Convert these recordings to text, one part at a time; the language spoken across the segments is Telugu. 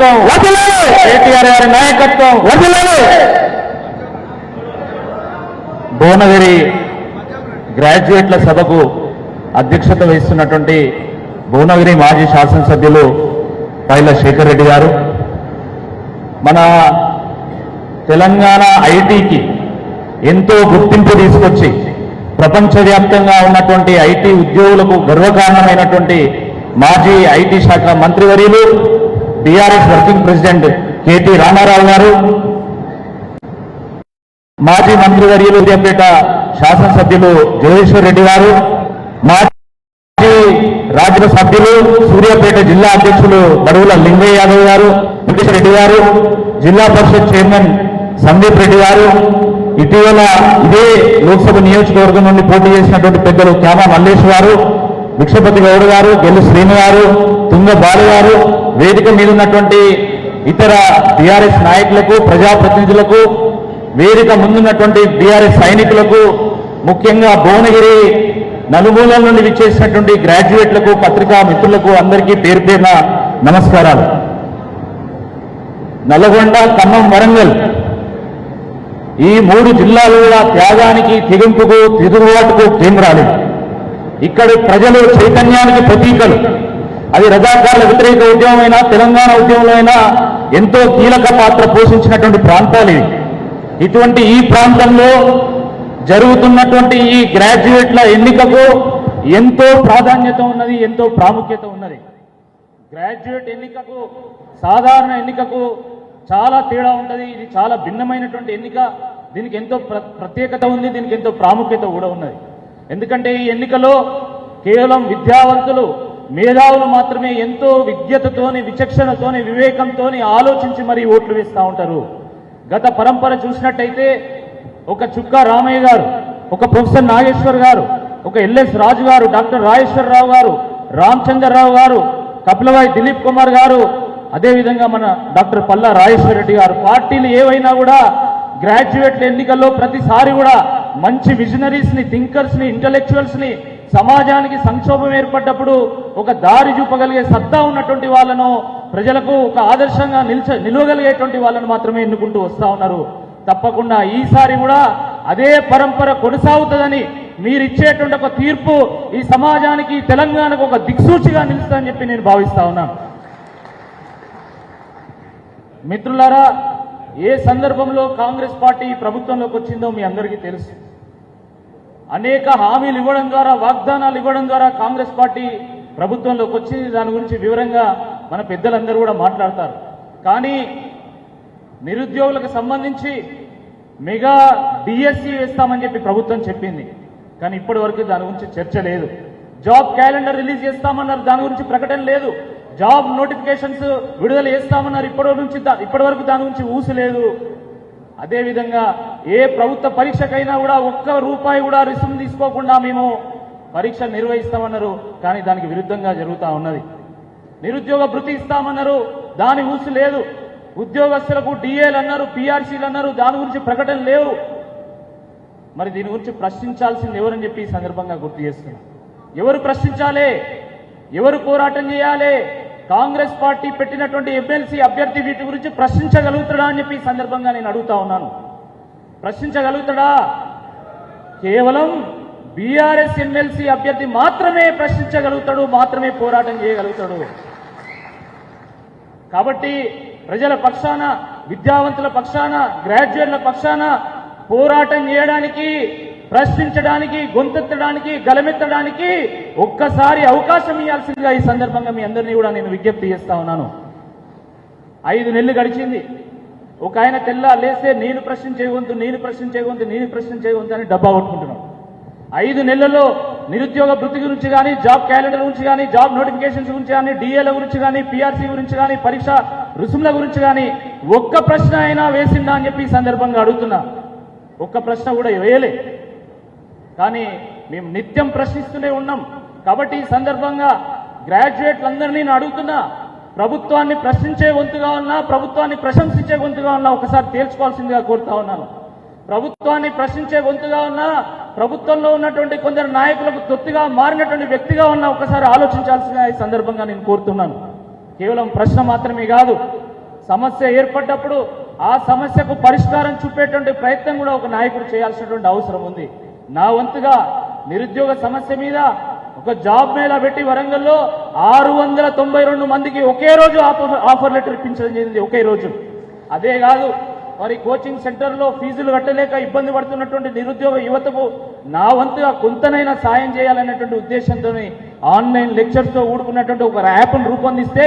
నాయకత్వం కేటీఆర్ గారి నాయకత్వం భువనగిరి గ్రాడ్యుయేట్ల సభకు అధ్యక్షత వహిస్తున్నటువంటి భువనగిరి మాజీ శాసనసభ్యులు పైల శేఖర్ రెడ్డి గారు, మన తెలంగాణ ఐటీకి ఎంతో గుర్తింపు తీసుకొచ్చి ప్రపంచవ్యాప్తంగా ఉన్నటువంటి ఐటీ ఉద్యోగులకు గర్వకారణమైనటువంటి మాజీ ఐటీ శాఖ మంత్రివర్యులు BRS working president KT Rama Rao గారు, మాజీ మంత్రివర్యులు సూర్యాపేట శాసనసభ్యులు జగదీశ్వర్ రెడ్డి గారు, మాజీ రాజ్యసభ సభ్యులు సూర్యాపేట జిల్లా అధ్యక్షులు బడుగుల లింగయ్య యాదవ్ గారు, వెంకటేశ్వర రెడ్డి గారు, జిల్లా పరిషత్ చైర్మన్ సందీప్ రెడ్డి గారు, ఇటీవల ఇదే లోక్సభ నియోజకవర్గం నుండి పోటీ చేసినటువంటి పెద్దలు క్యామా మల్లేష్ గారు, భిక్షపతి గౌడ్ గారు, గెల్లు శ్రీను గారు, తుంగ బాలు గారు, వేదిక మీద ఉన్నటువంటి ఇతర బీఆర్ఎస్ నాయకులకు, ప్రజాప్రతినిధులకు, వేదిక ముందున్నటువంటి బీఆర్ఎస్ సైనికులకు, ముఖ్యంగా భువనగిరి నలుమూలల నుండి విచ్చేసినటువంటి గ్రాడ్యుయేట్లకు, పత్రికా మిత్రులకు అందరికీ పేరు పేరున నమస్కారాలు. నల్గొండ, ఖమ్మం, వరంగల్ ఈ 3 జిల్లాలు కూడా త్యాగానికి, తెగింపుకు, తిరుగుబాటుకు కేంద్రాలు. ఇక్కడి ప్రజలు చైతన్యానికి ప్రతీకలు. అది రజాకార్ల వ్యతిరేక ఉద్యమమైనా, తెలంగాణ ఉద్యమంలో అయినా ఎంతో కీలక పాత్ర పోషించినటువంటి ప్రాంతాలు ఇవి. ఇటువంటి ఈ ప్రాంతంలో జరుగుతున్నటువంటి ఈ గ్రాడ్యుయేట్ల ఎన్నికకు ఎంతో ప్రాధాన్యత ఉన్నది, ఎంతో ప్రాముఖ్యత ఉన్నది. గ్రాడ్యుయేట్ ఎన్నికకు సాధారణ ఎన్నికకు చాలా తేడా ఉంటుంది. ఇది చాలా భిన్నమైనటువంటి ఎన్నిక. దీనికి ఎంతో ప్రత్యేకత ఉంది, దీనికి ఎంతో ప్రాముఖ్యత కూడా ఉన్నది. ఎందుకంటే ఈ ఎన్నికలో కేవలం విద్యావంతులు, మేధావులు మాత్రమే ఎంతో విజ్ఞతతోని, విచక్షణతోని, వివేకంతోని ఆలోచించి మరీ ఓట్లు వేస్తూ ఉంటారు. గత పరంపర చూసినట్టయితే ఒక చుక్కా రామయ్య గారు, ఒక ప్రొఫెసర్ నాగేశ్వర్ గారు, ఒక ఎల్ఎస్ రాజు గారు, డాక్టర్ రాజేశ్వరరావు గారు, రామచంద్రరావు గారు, కపిలవాయి దిలీప్ కుమార్ గారు, అదేవిధంగా మన డాక్టర్ పల్లా రాజేశ్వర రెడ్డి గారు, పార్టీలు ఏవైనా కూడా గ్రాడ్యుయేట్ల ఎన్నికల్లో ప్రతిసారి కూడా మంచి విజనరీస్ ని, థింకర్స్ ని, ఇంటలెక్చువల్స్ ని, సమాజానికి సంక్షోభం ఏర్పడ్డప్పుడు ఒక దారి చూపగలిగే సత్తా ఉన్నటువంటి వాళ్ళను, ప్రజలకు ఒక ఆదర్శంగా నిలవగలిగేటువంటి వాళ్ళను మాత్రమే ఎన్నుకుంటూ వస్తా ఉన్నారు. తప్పకుండా ఈసారి కూడా అదే పరంపర కొనసాగుతుందని, మీరిచ్చేటువంటి ఒక తీర్పు ఈ సమాజానికి, తెలంగాణకు ఒక దిక్సూచిగా నిలుస్తుందని చెప్పి నేను భావిస్తా ఉన్నాను. మిత్రులారా, ఏ సందర్భంలో కాంగ్రెస్ పార్టీ ప్రభుత్వంలోకి వచ్చిందో మీ అందరికీ తెలుసు. అనేక హామీలు ఇవ్వడం ద్వారా, వాగ్దానాలు ఇవ్వడం ద్వారా కాంగ్రెస్ పార్టీ ప్రభుత్వంలోకి వచ్చింది. దాని గురించి వివరంగా మన పెద్దలందరూ కూడా మాట్లాడతారు. కానీ నిరుద్యోగులకు సంబంధించి మెగా డిఎస్సి వేస్తామని చెప్పి ప్రభుత్వం చెప్పింది. కానీ ఇప్పటి వరకు దాని గురించి చర్చ లేదు. జాబ్ క్యాలెండర్ రిలీజ్ చేస్తామన్నారు, దాని గురించి ప్రకటన లేదు. జాబ్ నోటిఫికేషన్స్ విడుదల చేస్తామన్నారు, ఇప్పటి వరకు దాని గురించి ఊసు లేదు. అదేవిధంగా ఏ ప్రభుత్వ పరీక్షకైనా కూడా ₹1 కూడా రిసుము తీసుకోకుండా మేము పరీక్ష నిర్వహిస్తామన్నారు. కానీ దానికి విరుద్ధంగా జరుగుతూ ఉన్నది. నిరుద్యోగ భృతి ఇస్తామన్నారు, దాని ఊసు లేదు. ఉద్యోగస్తులకు డిఏలు అన్నారు, పిఆర్సీలు అన్నారు, దాని గురించి ప్రకటన లేవు. మరి దీని గురించి ప్రశ్నించాల్సింది ఎవరని చెప్పి ఈ సందర్భంగా గుర్తు చేస్తున్నాం. ఎవరు ప్రశ్నించాలి, ఎవరు పోరాటం చేయాలి? కాంగ్రెస్ పార్టీ పెట్టినటువంటి ఎమ్మెల్సీ అభ్యర్థి వీటి గురించి ప్రశ్నించగలుగుతాడా అని చెప్పి ఈ సందర్భంగా నేను అడుగుతా ఉన్నాను. ప్రశ్నించగలుగుతాడా? కేవలం బీఆర్ఎస్ ఎమ్మెల్సీ అభ్యర్థి మాత్రమే ప్రశ్నించగలుగుతాడు, మాత్రమే పోరాటం చేయగలుగుతాడు. కాబట్టి ప్రజల పక్షాన, విద్యావంతుల పక్షాన, గ్రాడ్యుయేట్ల పక్షాన పోరాటం చేయడానికి, ప్రశ్నించడానికి, గొంతెత్తడానికి, గలమెత్తడానికి ఒక్కసారి అవకాశం ఇవ్వాల్సిందిగా ఈ సందర్భంగా మీ అందరినీ కూడా నేను విజ్ఞప్తి చేస్తా ఉన్నాను. 5 నెలలు గడిచింది. ఒక ఆయన తెల్ల లేస్తే నేను ప్రశ్నించే గొంతు, నేను ప్రశ్నించే గొంతు, నేను ప్రశ్నించే గొంతు అని డబ్బా కొట్టుకుంటున్నాం. 5 నెలల్లో నిరుద్యోగ భృతి గురించి కానీ, జాబ్ క్యాలెండర్ గురించి కానీ, జాబ్ నోటిఫికేషన్స్ గురించి కానీ, డిఏల గురించి కానీ, పిఆర్సీ గురించి కానీ, పరీక్ష రుసుముల గురించి కానీ ఒక్క ప్రశ్న అయినా వేసిందా అని చెప్పి ఈ సందర్భంగా అడుగుతున్నా. ఒక్క ప్రశ్న కూడా వేయలే. కానీ మేము నిత్యం ప్రశ్నిస్తూనే ఉన్నాం. కాబట్టి ఈ సందర్భంగా గ్రాడ్యుయేట్లందరినీ నేను అడుగుతున్నా, ప్రభుత్వాన్ని ప్రశ్నించే గొంతుగా ఉన్నా, ప్రభుత్వాన్ని ప్రశంసించే గొంతుగా ఉన్నా ఒకసారి తేల్చుకోవాల్సిందిగా కోరుతా ఉన్నాను. ప్రభుత్వాన్ని ప్రశ్నించే గొంతుగా ఉన్నా, ప్రభుత్వంలో ఉన్నటువంటి కొందరు నాయకులకు తొత్తుగా మారినటువంటి వ్యక్తిగా ఉన్నా ఒకసారి ఆలోచించాల్సిందిగా ఈ సందర్భంగా నేను కోరుతున్నాను. కేవలం ప్రశ్న మాత్రమే కాదు, సమస్య ఏర్పడ్డప్పుడు ఆ సమస్యకు పరిష్కారం చూపేటువంటి ప్రయత్నం కూడా ఒక నాయకుడు చేయాల్సినటువంటి అవసరం ఉంది. నా వంతుగా నిరుద్యోగ సమస్య మీద ఒక జాబ్ మేళా పెట్టి వరంగల్లో 692 మందికి ఒకే రోజు ఆఫర్ లెటర్ ఇప్పించడం జరిగింది, ఒకే రోజు. అదే కాదు, మరి కోచింగ్ సెంటర్లో ఫీజులు కట్టలేక ఇబ్బంది పడుతున్నటువంటి నిరుద్యోగ యువతకు నా వంతుగా కొంతనైనా సాయం చేయాలనేటువంటి ఉద్దేశంతో ఆన్లైన్ లెక్చర్స్తో కూడుకున్నటువంటి ఒక యాప్ను రూపొందిస్తే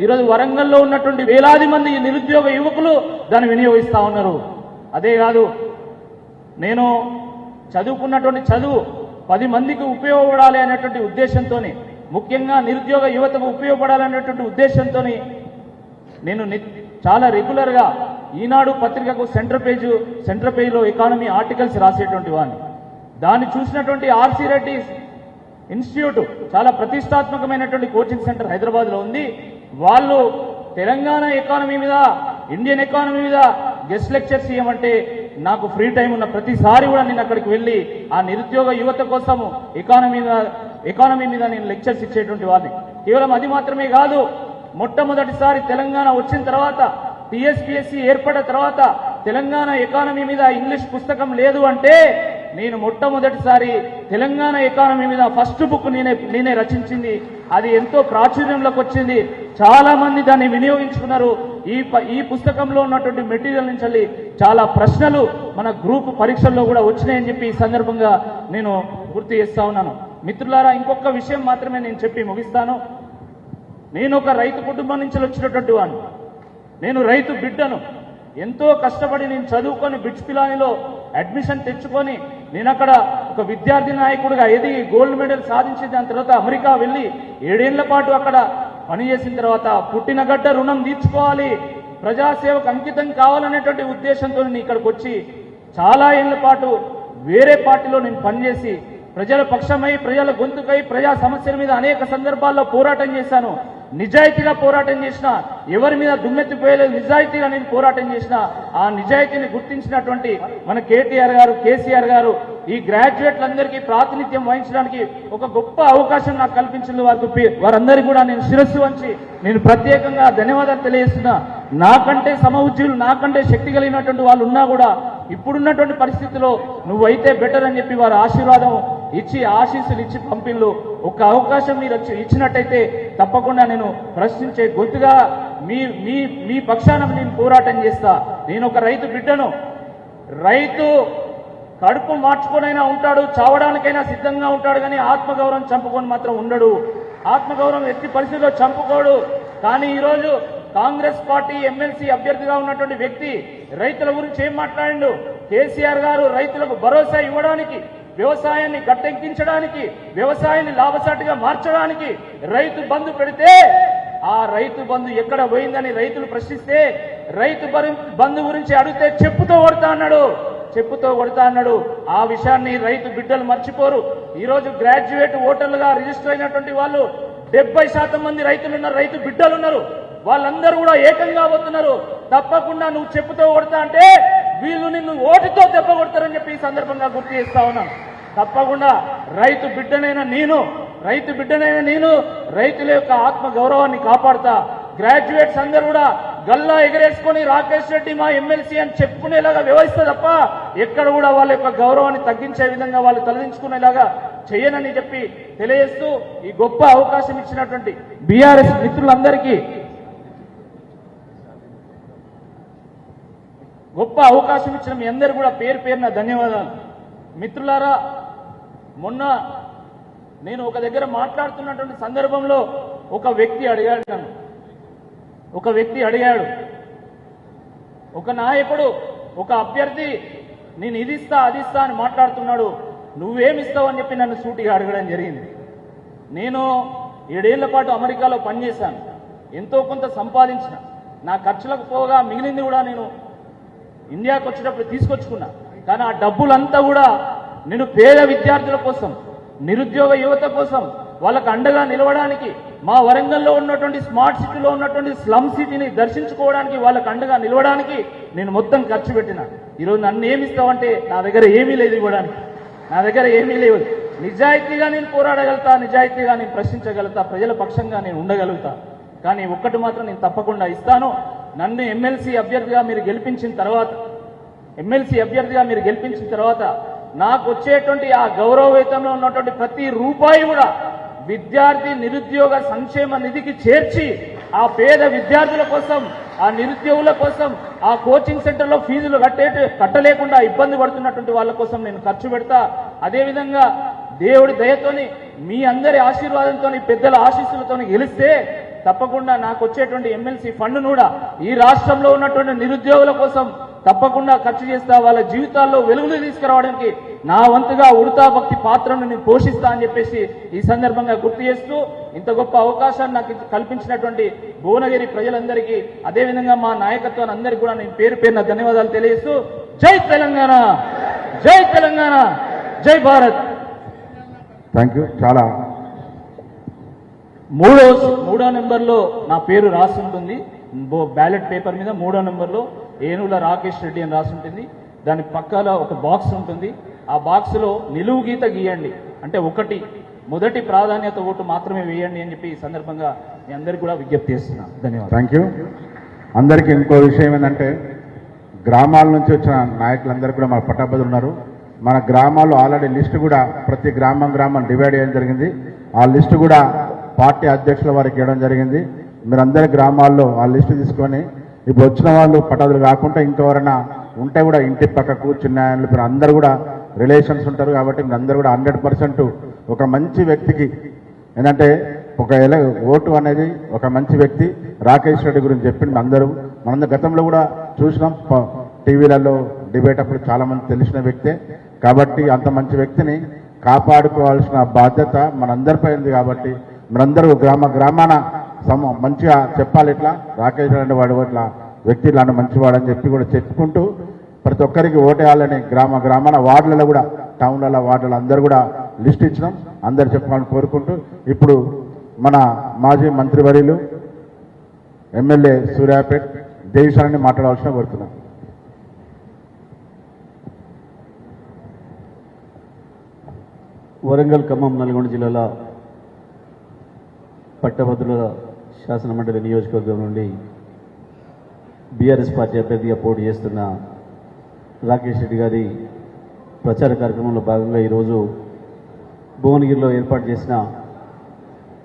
ఈరోజు వరంగల్లో ఉన్నటువంటి వేలాది మంది నిరుద్యోగ యువకులు దాన్ని వినియోగిస్తా ఉన్నారు. అదే కాదు, నేను చదువుకున్నటువంటి చదువు 10 మందికి ఉపయోగపడాలి అనేటువంటి ఉద్దేశంతో, ముఖ్యంగా నిరుద్యోగ యువతకు ఉపయోగపడాలనేటువంటి ఉద్దేశంతో నేను చాలా రెగ్యులర్గా ఈనాడు పత్రికకు సెంటర్ పేజ్లో ఎకానమీ ఆర్టికల్స్ రాసేటువంటి వాడిని. దాన్ని చూసినటువంటి ఆర్సి రెడ్డి ఇన్స్టిట్యూట్ చాలా ప్రతిష్టాత్మకమైనటువంటి కోచింగ్ సెంటర్ హైదరాబాద్లో ఉంది. వాళ్ళు తెలంగాణ ఎకానమీ మీద, ఇండియన్ ఎకానమీ మీద గెస్ట్ లెక్చర్స్ ఇవ్వమంటే నాకు ఫ్రీ టైం ఉన్న ప్రతిసారి కూడా నేను అక్కడికి వెళ్ళి ఆ నిరుద్యోగ యువత కోసము ఎకానమీ మీద నేను లెక్చర్స్ ఇచ్చేటువంటి వాడిని. కేవలం అది మాత్రమే కాదు, మొట్టమొదటిసారి తెలంగాణ వచ్చిన తర్వాత, టీఎస్పీఎస్సీ ఏర్పడిన తర్వాత తెలంగాణ ఎకానమీ మీద ఇంగ్లీష్ పుస్తకం లేదు అంటే నేను మొట్టమొదటిసారి తెలంగాణ ఎకానమీ మీద ఫస్ట్ బుక్ నేనే రచించింది. అది ఎంతో ప్రాచుర్యంలోకి వచ్చింది, చాలా మంది దాన్ని వినియోగించుకున్నారు. ఈ పుస్తకంలో ఉన్నటువంటి మెటీరియల్ నుంచి చాలా ప్రశ్నలు మన గ్రూప్ పరీక్షల్లో కూడా వచ్చినాయని చెప్పి ఈ సందర్భంగా నేను గుర్తు చేస్తా ఉన్నాను. మిత్రులారా, ఇంకొక విషయం మాత్రమే నేను చెప్పి ముగిస్తాను. నేను ఒక రైతు కుటుంబం నుంచి వచ్చినటువంటి వాడిని, నేను రైతు బిడ్డను. ఎంతో కష్టపడి నేను చదువుకొని బిట్స్ పిలానిలో అడ్మిషన్ తెచ్చుకొని నేను అక్కడ ఒక విద్యార్థి నాయకుడిగా ఎదిగి గోల్డ్ మెడల్ సాధించి దాని తర్వాత అమెరికా వెళ్ళి 7 ఏళ్ల పాటు అక్కడ పనిచేసిన తర్వాత పుట్టిన గడ్డ రుణం తీర్చుకోవాలి, ప్రజాసేవకు అంకితం కావాలనేటువంటి ఉద్దేశంతో నేను ఇక్కడికి వచ్చి చాలా ఏళ్ల పాటు వేరే పార్టీలో నేను పనిచేసి ప్రజల పక్షమై, ప్రజల గొంతుకై, ప్రజా సమస్యల మీద అనేక సందర్భాల్లో పోరాటం చేశాను. నిజాయితీగా పోరాటం చేసిన, ఎవరి మీద దుమ్మెత్తిపోయలేదు, నిజాయితీగా నేను పోరాటం చేసిన, ఆ నిజాయితీని గుర్తించినటువంటి మన కేటీఆర్ గారు, కేసీఆర్ గారు ఈ గ్రాడ్యుయేట్లందరికీ ప్రాతినిధ్యం వహించడానికి ఒక గొప్ప అవకాశం నాకు కల్పించిన వారందరికీ కూడా నేను శిరస్సు వంచి నేను ప్రత్యేకంగా ధన్యవాదాలు తెలియజేస్తున్నా. నాకంటే సమఉజ్జులు, నాకంటే శక్తి కలిగినటువంటి వాళ్ళు ఉన్నా కూడా ఇప్పుడున్నటువంటి పరిస్థితిలో నువ్వైతే బెటర్ అని చెప్పి వారు ఆశీర్వాదం ఇచ్చి, ఆశీస్సులు ఇచ్చి పంపిణీలు ఒక అవకాశం మీరు ఇచ్చినట్టయితే తప్పకుండా నేను ప్రశ్నించే గొంతుగా మీ పక్షాన నేను పోరాటం చేస్తా. నేను ఒక రైతు బిడ్డను. రైతు కడుపు మార్చుకొనైనా ఉంటాడు, చావడానికైనా సిద్ధంగా ఉంటాడు, కానీ ఆత్మగౌరవం చంపుకొని మాత్రం ఉండడు. ఆత్మగౌరవం ఎట్టి పరిస్థితిలో చంపుకోడు. కానీ ఈరోజు కాంగ్రెస్ పార్టీ ఎమ్మెల్సీ అభ్యర్థిగా ఉన్నటువంటి వ్యక్తి రైతుల గురించి ఏం మాట్లాడిండు? కేసీఆర్ గారు రైతులకు భరోసా ఇవ్వడానికి, వ్యవసాయాన్ని గట్టెక్కించడానికి, వ్యవసాయాన్ని లాభసాటిగా మార్చడానికి రైతు బంధు పెడితే ఆ రైతు బంధు ఎక్కడ పోయిందని రైతులు ప్రశ్నిస్తే రైతు బంధు గురించి అడిగితే చెప్పుతో కొడతా అన్నాడు. ఆ విషయాన్ని రైతు బిడ్డలు మర్చిపోరు. ఈరోజు గ్రాడ్యుయేట్ ఓటర్లుగా రిజిస్టర్ అయినటువంటి వాళ్ళు 70% మంది రైతులున్నారు, రైతు బిడ్డలున్నారు. వాళ్ళందరూ కూడా ఏకంగా పోతున్నారు. తప్పకుండా నువ్వు చెప్పుతో కొడతా అంటే వీళ్ళు నిన్ను ఓటుతో దెబ్బ కొడతారని చెప్పి ఈ సందర్భంగా గుర్తు చేస్తా ఉన్నాను. తప్పకుండా రైతు బిడ్డనైన నేను రైతుల యొక్క ఆత్మ గౌరవాన్ని కాపాడుతా. గ్రాడ్యుయేట్స్ అందరూ కూడా గల్లా ఎగరేసుకొని రాకేష్ రెడ్డి మా ఎమ్మెల్సీ అని చెప్పుకునేలాగా వ్యవహరిస్తే తప్ప ఎక్కడ కూడా వాళ్ళ యొక్క గౌరవాన్ని తగ్గించే విధంగా వాళ్ళు తలదించుకునేలాగా చేయనని చెప్పి తెలియజేస్తూ ఈ గొప్ప అవకాశం ఇచ్చినటువంటి బీఆర్ఎస్ మిత్రులందరికీ, గొప్ప అవకాశం ఇచ్చిన మీ అందరూ కూడా పేరు పేరున ధన్యవాదాలు. మిత్రులారా, మొన్న నేను ఒక దగ్గర మాట్లాడుతున్నటువంటి సందర్భంలో ఒక వ్యక్తి అడిగాడు, ఒక నాయకుడు, ఒక అభ్యర్థి నేను ఇది ఇస్తా అది ఇస్తా అని మాట్లాడుతున్నాడు, నువ్వేమిస్తావు అని చెప్పి నన్ను సూటిగా అడగడం జరిగింది. నేను 7 ఏళ్ల పాటు అమెరికాలో పనిచేశాను, ఎంతో కొంత సంపాదించిన, నా ఖర్చులకు పోగా మిగిలింది కూడా నేను ఇండియాకు వచ్చేటప్పుడు తీసుకొచ్చుకున్నా. కానీ ఆ డబ్బులంతా కూడా నేను పేద విద్యార్థుల కోసం, నిరుద్యోగ యువత కోసం, వాళ్ళకు అండగా నిలవడానికి, మా వరంగల్లో ఉన్నటువంటి స్మార్ట్ సిటీలో ఉన్నటువంటి స్లమ్ సిటీని దర్శించుకోవడానికి, వాళ్ళకు అండగా నిలవడానికి నేను మొత్తం ఖర్చు పెట్టిన. ఈరోజు నన్ను ఏమిస్తావంటే నా దగ్గర ఏమీ లేదు ఇవ్వడానికి, నా దగ్గర ఏమీ లేవు. నిజాయితీగా నేను పోరాడగలుగుతా, నిజాయితీగా నేను ప్రశ్నించగలుగుతా, ప్రజల పక్షంగా నేను ఉండగలుగుతా. కానీ ఒక్కటి మాత్రం నేను తప్పకుండా ఇస్తాను, నన్ను ఎమ్మెల్సీ అభ్యర్థిగా మీరు గెలిపించిన తర్వాత నాకు వచ్చేటువంటి ఆ గౌరవ వేతంలో ఉన్నటువంటి ప్రతి రూపాయి కూడా విద్యార్థి నిరుద్యోగ సంక్షేమ నిధికి చేర్చి ఆ పేద విద్యార్థుల కోసం, ఆ నిరుద్యోగుల కోసం, ఆ కోచింగ్ సెంటర్లో ఫీజులు కట్టలేకుండా ఇబ్బంది పడుతున్నటువంటి వాళ్ళ కోసం నేను ఖర్చు పెడతా. అదేవిధంగా దేవుడి దయతోని మీ అందరి ఆశీర్వాదంతో, పెద్దల ఆశీస్సులతో గెలిస్తే తప్పకుండా నాకు వచ్చేటువంటి ఎమ్మెల్సీ ఫండ్ కూడా ఈ రాష్ట్రంలో ఉన్నటువంటి నిరుద్యోగుల కోసం తప్పకుండా ఖర్చు చేస్తా. వాళ్ళ జీవితాల్లో వెలుగులు తీసుకురావడానికి నా వంతుగా ఉడతా భక్తి పాత్రను నేను పోషిస్తా అని చెప్పేసి ఈ సందర్భంగా గుర్తు చేస్తూ, ఇంత గొప్ప అవకాశాన్ని నాకు కల్పించినటువంటి భువనగిరి ప్రజలందరికీ, అదేవిధంగా మా నాయకత్వాన్ని అందరికీ కూడా నేను పేరు పేరున ధన్యవాదాలు తెలియజేస్తూ, జై తెలంగాణ, జై తెలంగాణ, జై భారత్. Thank you. చాలా మూడో నెంబర్లో నా పేరు రాసి ఉంటుంది. బ్యాలెట్ పేపర్ మీద 3వ నెంబర్లో ఏనుగుల రాకేష్ రెడ్డి అని రాసి ఉంటుంది. దాని పక్కన ఒక బాక్స్ ఉంటుంది. ఆ బాక్స్లో నిలువు గీత గీయండి, అంటే మొదటి ప్రాధాన్యత ఓటు మాత్రమే వేయండి అని చెప్పి ఈ సందర్భంగా మీ అందరికీ కూడా విజ్ఞప్తి చేస్తున్నాను. ధన్యవాదాలు. Thank you. అందరికీ ఇంకో విషయం ఏంటంటే, గ్రామాల నుంచి వచ్చిన నాయకులందరూ కూడా మన పట్టభద్రులు ఉన్నారు. మన గ్రామాల్లో ఆల్రెడీ లిస్టు కూడా ప్రతి గ్రామం డివైడ్ చేయడం జరిగింది. ఆ లిస్టు కూడా పార్టీ అధ్యక్షుల వారికి ఇవ్వడం జరిగింది. మీరందరి గ్రామాల్లో ఆ లిస్టు తీసుకొని ఇప్పుడు వచ్చిన వాళ్ళు పట్టభద్రులు కాకుండా ఇంకెవరైనా ఉంటే కూడా ఇంటి పక్క కూర్చున్న మీరు అందరూ కూడా రిలేషన్స్ ఉంటారు కాబట్టి మీరందరూ కూడా 100% ఒక మంచి వ్యక్తికి, ఏంటంటే ఓటు అనేది ఒక మంచి వ్యక్తి రాకేష్ రెడ్డి గురించి చెప్పింది అందరూ. మనందరూ గతంలో కూడా చూసినాం, టీవీలలో డిబేట్ అప్పుడు చాలామంది తెలిసిన వ్యక్తే. కాబట్టి అంత మంచి వ్యక్తిని కాపాడుకోవాల్సిన బాధ్యత మనందరిపై ఉంది. కాబట్టి మనందరూ గ్రామాన మంచిగా చెప్పాలి, ఇట్లా రాకేష్ రెడ్డి వాడు ఇట్లా వ్యక్తి ఇలాంటి మంచివాడని చెప్పి కూడా చెప్పుకుంటూ ప్రతి ఒక్కరికి ఓటేయాలని గ్రామాన వార్డులలో కూడా, టౌన్లలో వార్డులలో అందరూ కూడా లిస్ట్ ఇచ్చినాం. అందరు చెప్పాలని కోరుకుంటూ ఇప్పుడు మన మాజీ మంత్రివర్యులు ఎమ్మెల్యే సూర్యాపేట్ దేవిశాలని మాట్లాడవలసిన కోరుతున్నాం. వరంగల్, ఖమ్మం, నల్గొండ జిల్లాల పట్టభద్రుల శాసనమండలి నియోజకవర్గం నుండి బీఆర్ఎస్ పార్టీ అభ్యర్థిగా పోటీ చేస్తున్న రాకేష్ రెడ్డి గారి ప్రచార కార్యక్రమంలో భాగంగా ఈరోజు భువనగిరిలో ఏర్పాటు చేసిన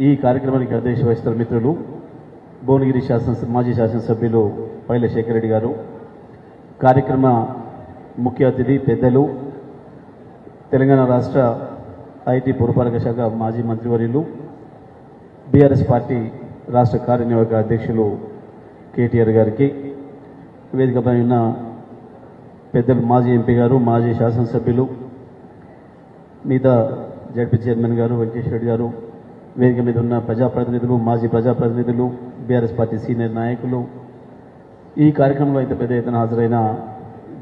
ఈ కార్యక్రమానికి అధ్యక్ష వహిస్తున్న మిత్రులు భువనగిరి మాజీ శాసనసభ్యులు పైల శేఖర్ రెడ్డి గారు, కార్యక్రమ ముఖ్య అతిథి పెద్దలు తెలంగాణ రాష్ట్ర ఐటీ పురపాలక శాఖ మాజీ మంత్రివర్యులు, బీఆర్ఎస్ పార్టీ రాష్ట్ర కార్యనిర్వాహక అధ్యక్షులు కేటీఆర్ గారికి, వేదికపై ఉన్న పెద్దలు మాజీ ఎంపీ గారు, మాజీ శాసనసభ్యులు, మిగతా జడ్పీ చైర్మన్ గారు వెంకటేశ్వర రెడ్డి గారు, వేదిక మీద ఉన్న ప్రజాప్రతినిధులు, మాజీ ప్రజాప్రతినిధులు, బీఆర్ఎస్ పార్టీ సీనియర్ నాయకులు, ఈ కార్యక్రమంలో అయితే పెద్ద ఎత్తున హాజరైన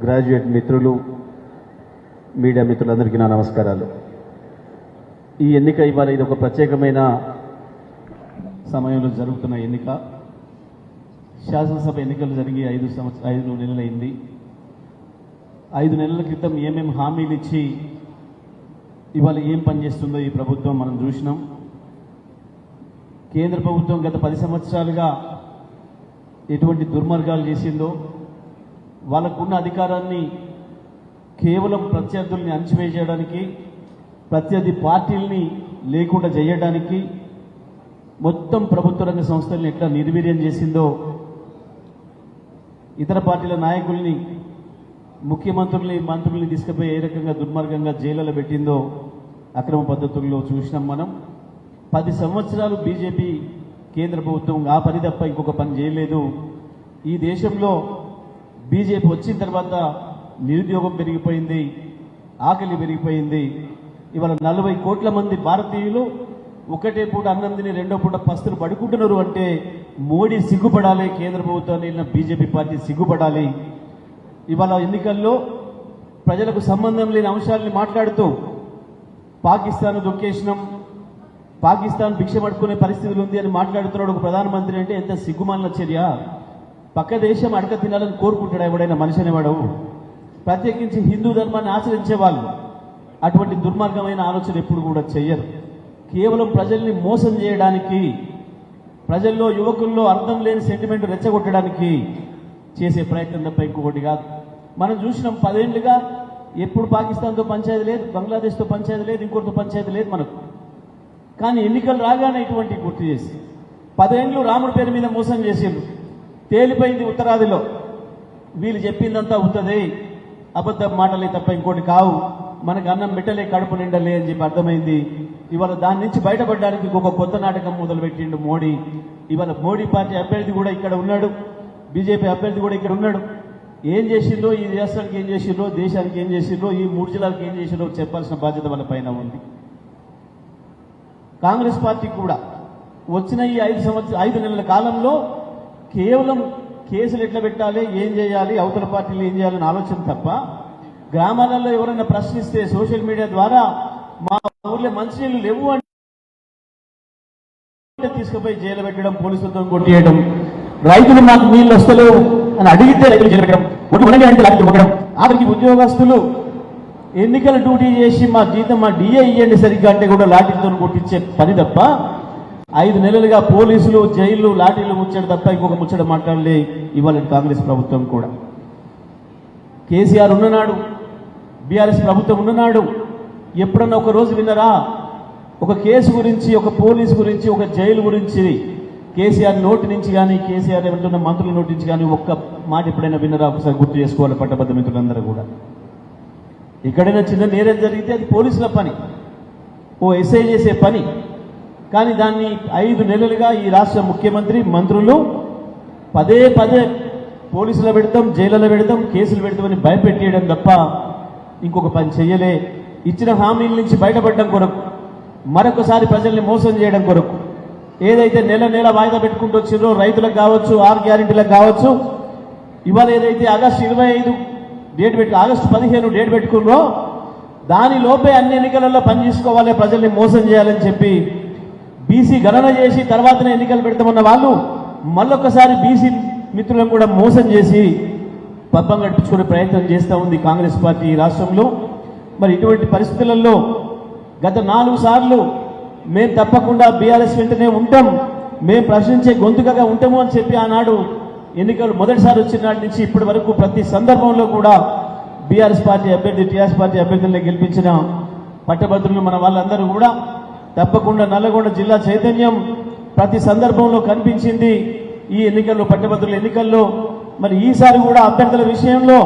గ్రాడ్యుయేట్ మిత్రులు, మీడియా మిత్రులందరికీ నా నమస్కారాలు. ఈ ఎన్నిక ఇవాళ ఇది ఒక ప్రత్యేకమైన సమయంలో జరుగుతున్న ఎన్నిక. శాసనసభ ఎన్నికలు జరిగి 5 నెలలైంది. 5 నెలల క్రితం ఏమేమి హామీలు ఇచ్చి ఇవాళ ఏం పనిచేస్తుందో ఈ ప్రభుత్వం మనం చూసినాం. కేంద్ర ప్రభుత్వం గత 10 సంవత్సరాలుగా ఎటువంటి దుర్మార్గాలు చేసిందో, వాళ్ళకున్న అధికారాన్ని కేవలం ప్రత్యర్థుల్ని అణచివేయడానికి, ప్రత్యర్థి పార్టీల్ని లేకుండా చేయడానికి, మొత్తం ప్రభుత్వ రంగ సంస్థల్ని ఎట్లా నిర్వీర్యం చేసిందో, ఇతర పార్టీల నాయకుల్ని, ముఖ్యమంత్రుల్ని, మంత్రుల్ని తీసుకుపోయి ఏ రకంగా దుర్మార్గంగా జైళ్ళలో పెట్టిందో అక్రమ పద్ధతుల్లో చూసినాం మనం. 10 సంవత్సరాలు బీజేపీ కేంద్ర ప్రభుత్వం ఆ పని తప్ప ఇంకొక పని చేయలేదు. ఈ దేశంలో బీజేపీ వచ్చిన తర్వాత నిరుద్యోగం పెరిగిపోయింది, ఆకలి పెరిగిపోయింది. ఇవాళ 40 కోట్ల మంది భారతీయులు ఒకటే పూట అన్నం తిని రెండో పూట పస్తులు పడుకుంటున్నారు అంటే మోడీ సిగ్గుపడాలి, కేంద్ర ప్రభుత్వాన్ని బీజేపీ పార్టీ సిగ్గుపడాలి. ఇవాళ ఎన్నికల్లో ప్రజలకు సంబంధం లేని అంశాలని మాట్లాడుతూ పాకిస్తాన్ దొక్కేసినాం, పాకిస్తాన్ భిక్ష పట్టుకునే పరిస్థితులు ఉంది అని మాట్లాడుతున్నాడు ఒక ప్రధానమంత్రి. అంటే ఎంత సిగ్గుమాలిన చర్య. పక్క దేశం అడక తినాలని కోరుకుంటాడు ఎవడైనా మనిషి అనేవాడు, ప్రత్యేకించి హిందూ ధర్మాన్ని ఆచరించే వాళ్ళు అటువంటి దుర్మార్గమైన ఆలోచన ఎప్పుడు కూడా చెయ్యరు. కేవలం ప్రజల్ని మోసం చేయడానికి, ప్రజల్లో యువకుల్లో అర్థం లేని సెంటిమెంట్ రెచ్చగొట్టడానికి చేసే ప్రయత్నం తప్ప ఇంకొకటి కాదు. మనం చూసినాం 10 ఏళ్లుగా ఎప్పుడు పాకిస్తాన్తో పంచాయతీ లేదు, బంగ్లాదేశ్తో పంచాయతీ లేదు, ఇంకోటితో పంచాయతీ లేదు మనకు. కానీ ఎన్నికలు రాగానే ఇటువంటి గుర్తు చేసి 10 ఏళ్ళు రాముడి పేరు మీద మోసం చేసిండ్రు. తేలిపోయింది ఉత్తరాదిలో. వీళ్ళు చెప్పిందంతా అవుతుంది, అబద్ధ మాటలే తప్ప ఇంకోటి కావు, మనకు అన్నం పెట్టలే కడుపు నిండలే అని చెప్పి అర్థమైంది. ఇవాళ దాని నుంచి బయటపడడానికి ఇంకొక కొత్త నాటకం మొదలుపెట్టిండు మోడీ. ఇవాళ మోడీ పార్టీ అభ్యర్థి కూడా ఇక్కడ ఉన్నాడు, బీజేపీ అభ్యర్థి కూడా ఇక్కడ ఉన్నాడు. ఏం చేసిండ్రో, ఈ రాష్ట్రానికి ఏం చేసిండ్రో, దేశానికి ఏం చేసిండ్రో, ఈ 3 జిల్లాలకు ఏం చేసిండ్రో చెప్పాల్సిన బాధ్యత వాళ్ళ పైన ఉంది. కాంగ్రెస్ పార్టీ కూడా వచ్చిన ఈ 5 నెలల కాలంలో కేవలం కేసులు ఎట్లా పెట్టాలి, ఏం చేయాలి, అవతల పార్టీలు ఏం చేయాలని ఆలోచన తప్ప, గ్రామాలలో ఎవరైనా ప్రశ్నిస్తే సోషల్ మీడియా ద్వారా మా ఊర్లో మంచినీళ్ళు లేవు అంటే తీసుకుపోయి జైలు పెట్టడం, పోలీసులతో కొట్టేయడం, రైతులు మాకు నీళ్లు వస్తలేవు అని అడిగితే రైతులు జైలు పెట్టడం, ఒట్టుకునే అంటే లాఠీ ఇవ్వడం, ఆఖరికి ఉద్యోగస్తులు ఎన్నికల డ్యూటీ చేసి మా జీతం మా డిఏ ఇవ్వండి సరిగ్గా అంటే కూడా లాఠీలతో కొట్టించే పని తప్ప 5 నెలలుగా పోలీసులు జైలు లాఠీలు ముచ్చడం తప్ప ఇంకొక ముచ్చట మాట్లాడలే ఇవాళ కాంగ్రెస్ ప్రభుత్వం కూడా. కేసీఆర్ ఉన్ననాడు, బీఆర్ఎస్ ప్రభుత్వం ఉన్ననాడు ఎప్పుడన్నా ఒక రోజు విన్నరా ఒక కేసు గురించి, ఒక పోలీసు గురించి, ఒక జైలు గురించి కేసీఆర్ నోటి నుంచి కానీ, కేసీఆర్ వెళ్తున్న మంత్రుల నోటి నుంచి కానీ ఒక్క మాట ఎప్పుడైనా విన్నరా? ఒకసారి గుర్తు చేసుకోవాలి పట్టభద్ర మిత్రులందరూ కూడా. ఎక్కడైనా చిన్న నేరం జరిగితే అది పోలీసుల పని, ఓ ఎస్ఐ చేసే పని. కానీ దాన్ని 5 నెలలుగా ఈ రాష్ట్ర ముఖ్యమంత్రి, మంత్రులు పదే పోలీసులు పెడతాం, జైళ్ళలో పెడతాం, కేసులు పెడతామని భయపెట్టేయడం తప్ప ఇంకొక పని చెయ్యలే. ఇచ్చిన హామీల నుంచి బయటపడడం కొరకు, మరొకసారి ప్రజల్ని మోసం చేయడం కొరకు ఏదైతే నెల వాయిదా పెట్టుకుంటూ వచ్చిందో రైతులకు కావచ్చు, 6 గ్యారెంటీలకు కావచ్చు, ఇవాళ ఏదైతే ఆగస్టు 15 డేట్ పెట్టి ఆగస్టు 15 డేట్ పెట్టుకున్నో దాని లోపే అన్ని ఎన్నికలలో పనిచేసుకోవాలి, ప్రజల్ని మోసం చేయాలని చెప్పి బీసీ గణన చేసి తర్వాతనే ఎన్నికలు పెడతామన్న వాళ్ళు మళ్ళొక్కసారి బీసీ మిత్రులను కూడా మోసం చేసి పబ్బం కట్టించుకునే ప్రయత్నం చేస్తూ ఉంది కాంగ్రెస్ పార్టీ ఈ రాష్ట్రంలో. మరి ఇటువంటి పరిస్థితులలో గత 4 సార్లు మేము తప్పకుండా బీఆర్ఎస్ వెంటనే ఉంటాం, మేము ప్రశ్నించే గొంతుకగా ఉంటాము అని చెప్పి ఆనాడు ఎన్నికలు మొదటిసారి వచ్చిన నాటి నుంచి ఇప్పటి వరకు ప్రతి సందర్భంలో కూడా బీఆర్ఎస్ పార్టీ అభ్యర్థి, టీఆర్ఎస్ పార్టీ అభ్యర్థులను గెలిపించిన పట్టభద్రులు మన వాళ్ళందరూ కూడా తప్పకుండా నల్లగొండ జిల్లా చైతన్యం ప్రతి సందర్భంలో కనిపించింది ఈ ఎన్నికల్లో, పట్టభద్రుల ఎన్నికల్లో. మరి ఈసారి కూడా అభ్యర్థుల విషయంలో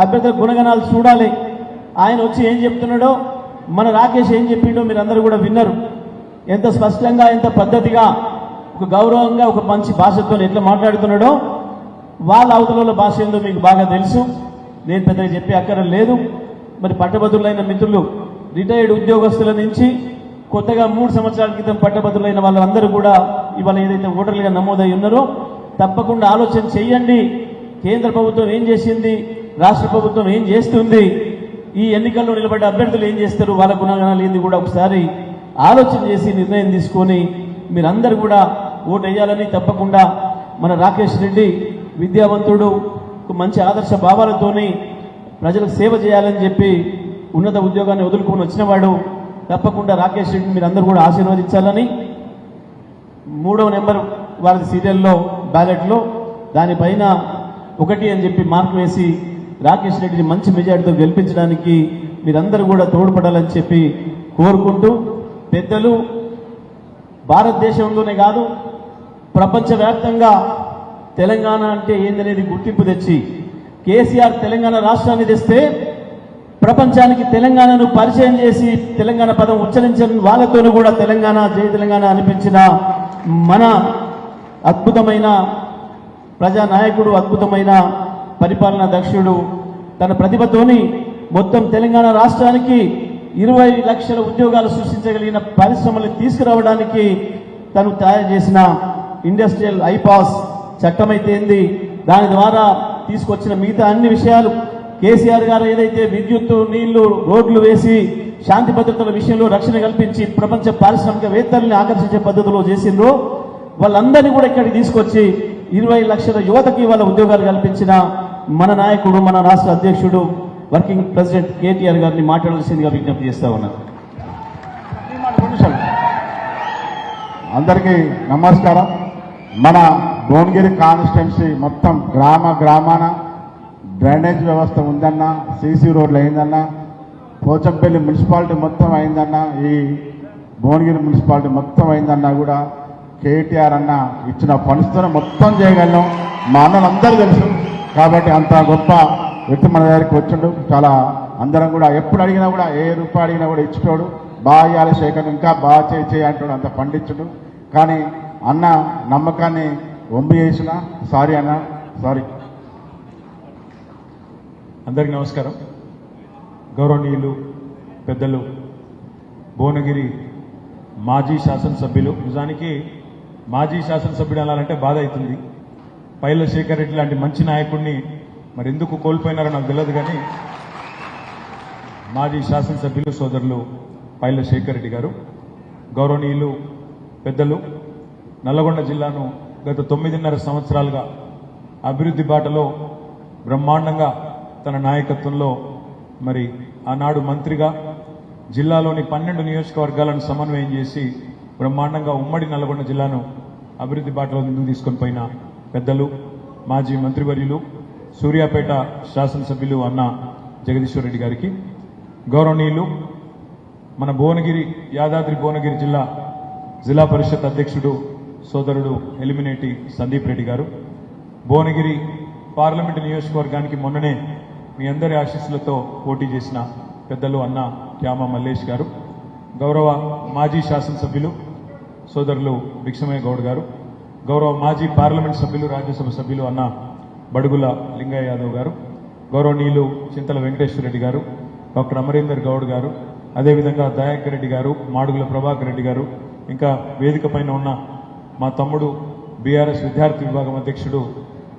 అభ్యర్థుల గుణగణాలు చూడాలి. ఆయన వచ్చి ఏం చెప్తున్నాడో, మన రాకేష్ ఏం చెప్పిండో మీరు అందరూ కూడా విన్నారు. ఎంత స్పష్టంగా, ఎంత పద్ధతిగా, ఒక గౌరవంగా, ఒక మంచి భాషతో ఎట్లా మాట్లాడుతున్నాడో వాళ్ళ అవతల భాష ఏందో మీకు బాగా తెలుసు, నేను పెద్దగా చెప్పే అక్కర లేదు. మరి పట్టభద్రులైన మిత్రులు, రిటైర్డ్ ఉద్యోగస్తుల నుంచి కొత్తగా 3 సంవత్సరాల క్రితం పట్టభద్రులైన వాళ్ళందరూ కూడా ఇవాళ ఏదైతే ఓటర్లుగా నమోదై ఉన్నారో తప్పకుండా ఆలోచన చెయ్యండి. కేంద్ర ప్రభుత్వం ఏం చేసింది, రాష్ట్ర ప్రభుత్వం ఏం చేస్తుంది, ఈ ఎన్నికల్లో నిలబడ్డ అభ్యర్థులు ఏం చేస్తారు, వాళ్ళ గుణగణాలు ఏంది కూడా ఒకసారి ఆలోచన చేసి నిర్ణయం తీసుకొని మీరందరూ కూడా ఓటు వేయాలని, తప్పకుండా మన రాకేష్ రెడ్డి విద్యావంతుడు, మంచి ఆదర్శ భావాలతోని ప్రజలకు సేవ చేయాలని చెప్పి ఉన్నత ఉద్యోగాన్ని వదులుకొని వచ్చినవాడు. తప్పకుండా రాకేష్ రెడ్డిని మీరందరూ కూడా ఆశీర్వదించాలని 3వ నెంబర్ వారి సీరియల్లో బ్యాలెట్లో దానిపైన 1 అని చెప్పి మార్క్ వేసి రాకేష్ రెడ్డిని మంచి మెజార్టీతో గెలిపించడానికి మీరందరూ కూడా తోడ్పడాలని చెప్పి కోరుకుంటూ, పెద్దలు భారతదేశంలోనే కాదు ప్రపంచవ్యాప్తంగా తెలంగాణ అంటే ఏందనేది గుర్తింపు తెచ్చి కేసీఆర్ తెలంగాణ రాష్ట్రాన్ని తెస్తే ప్రపంచానికి తెలంగాణను పరిచయం చేసి తెలంగాణ పదం ఉచ్చరించిన వాళ్ళతోనూ కూడా తెలంగాణ, జై తెలంగాణ అనిపించిన మన అద్భుతమైన ప్రజానాయకుడు, అద్భుతమైన పరిపాలనా దక్షుడు తన ప్రతిభతోని మొత్తం తెలంగాణ రాష్ట్రానికి 20 లక్షల ఉద్యోగాలు సృష్టించగలిగిన పరిశ్రమలు తీసుకురావడానికి తను తయారు చేసిన ఇండస్ట్రియల్ ఐపాస్ చట్టమైతే ఏంది, దాని ద్వారా తీసుకొచ్చిన మిగతా అన్ని విషయాలు కేసీఆర్ గారు ఏదైతే విద్యుత్తు, నీళ్లు, రోడ్లు వేసి శాంతి భద్రతల విషయంలో రక్షణ కల్పించి ప్రపంచ పారిశ్రామికవేత్తల్ని ఆకర్షించే పద్ధతిలో చేసిండ్రో వాళ్ళందరినీ కూడా ఇక్కడికి తీసుకొచ్చి 20 లక్షల యువతకి వాళ్ళ ఉద్యోగాలు కల్పించిన మన నాయకుడు, మన రాష్ట్ర అధ్యక్షుడు, వర్కింగ్ ప్రెసిడెంట్ కేటీఆర్ గారిని మాట్లాడాల్సిందిగా విజ్ఞప్తి చేస్తా ఉన్నారు. అందరికీ నమస్కారం. మన భువనగిరి కాన్స్టిట్యున్సీ మొత్తం గ్రామాన డ్రైనేజ్ వ్యవస్థ ఉందన్నా, సీసీ రోడ్లు అయిందన్నా, పోచంపల్లి మున్సిపాలిటీ మొత్తం అయిందన్నా, ఈ భువనగిరి మున్సిపాలిటీ మొత్తం అయిందన్నా కూడా కేటీఆర్ అన్న ఇచ్చిన ఫండ్స్తోనే మొత్తం చేయగలం. మా అన్నలందరూ తెలుసు కాబట్టి అంత గొప్ప వ్యక్తి మన దగ్గరికి వచ్చిండు. చాలా అందరం కూడా ఎప్పుడు అడిగినా కూడా ఏ రూపాయి అడిగినా కూడా ఇచ్చేటోడు. బాగా ఇవ్వాలి శేఖర్, ఇంకా బాగా చేయి అంటాడు, అంత పండించుడు. కానీ అన్న నమ్మకాన్ని వంపు చేసిన సారీ అన్న, సారీ. అందరికీ నమస్కారం. గౌరవనీయులు పెద్దలు భువనగిరి మాజీ శాసనసభ్యులు, నిజానికి మాజీ శాసనసభ్యుడు అనాలంటే బాధ అవుతుంది. పైల శేఖర్ రెడ్డి లాంటి మంచి నాయకుడిని మరి ఎందుకు కోల్పోయినారో నాకు తెలియదు, కానీ మాజీ శాసనసభ్యులు సోదరులు పైల శేఖర్ రెడ్డి గారు, గౌరవనీయులు పెద్దలు, నల్లగొండ జిల్లాను గత 9.5 సంవత్సరాలుగా అభివృద్ధి బాటలో బ్రహ్మాండంగా తన నాయకత్వంలో మరి ఆనాడు మంత్రిగా జిల్లాలోని 12 నియోజకవర్గాలను సమన్వయం చేసి బ్రహ్మాండంగా ఉమ్మడి నల్గొండ జిల్లాను అభివృద్ధి బాటలో ముందుకు తీసుకొని పోయిన పెద్దలు, మాజీ మంత్రివర్యులు, సూర్యాపేట శాసనసభ్యులు అన్న జగదీశ్వర్ రెడ్డి గారికి, గౌరవనీయులు మన భువనగిరి యాదాద్రి భువనగిరి జిల్లా పరిషత్ అధ్యక్షుడు సోదరుడు ఎలిమినేటి సందీప్ రెడ్డి గారు, భువనగిరి పార్లమెంటు నియోజకవర్గానికి మొన్ననే మీ అందరి ఆశీస్సులతో పోటీ చేసిన పెద్దలు అన్న క్యామ మల్లేష్ గారు, గౌరవ మాజీ శాసనసభ్యులు సోదరులు భిక్షమయ్య గౌడ్ గారు, గౌరవ మాజీ పార్లమెంట్ సభ్యులు రాజ్యసభ సభ్యులు అన్న బడుగుల లింగయ్య యాదవ్ గారు, గౌరవనీయులు చింతల వెంకటేశ్వర రెడ్డి గారు, డాక్టర్ అమరేందర్ గౌడ్ గారు, అదేవిధంగా దయాకర్ రెడ్డి గారు, మాడుగుల ప్రభాకర్ రెడ్డి గారు, ఇంకా వేదిక పైన ఉన్న మా తమ్ముడు బీఆర్ఎస్ విద్యార్థి విభాగం అధ్యక్షుడు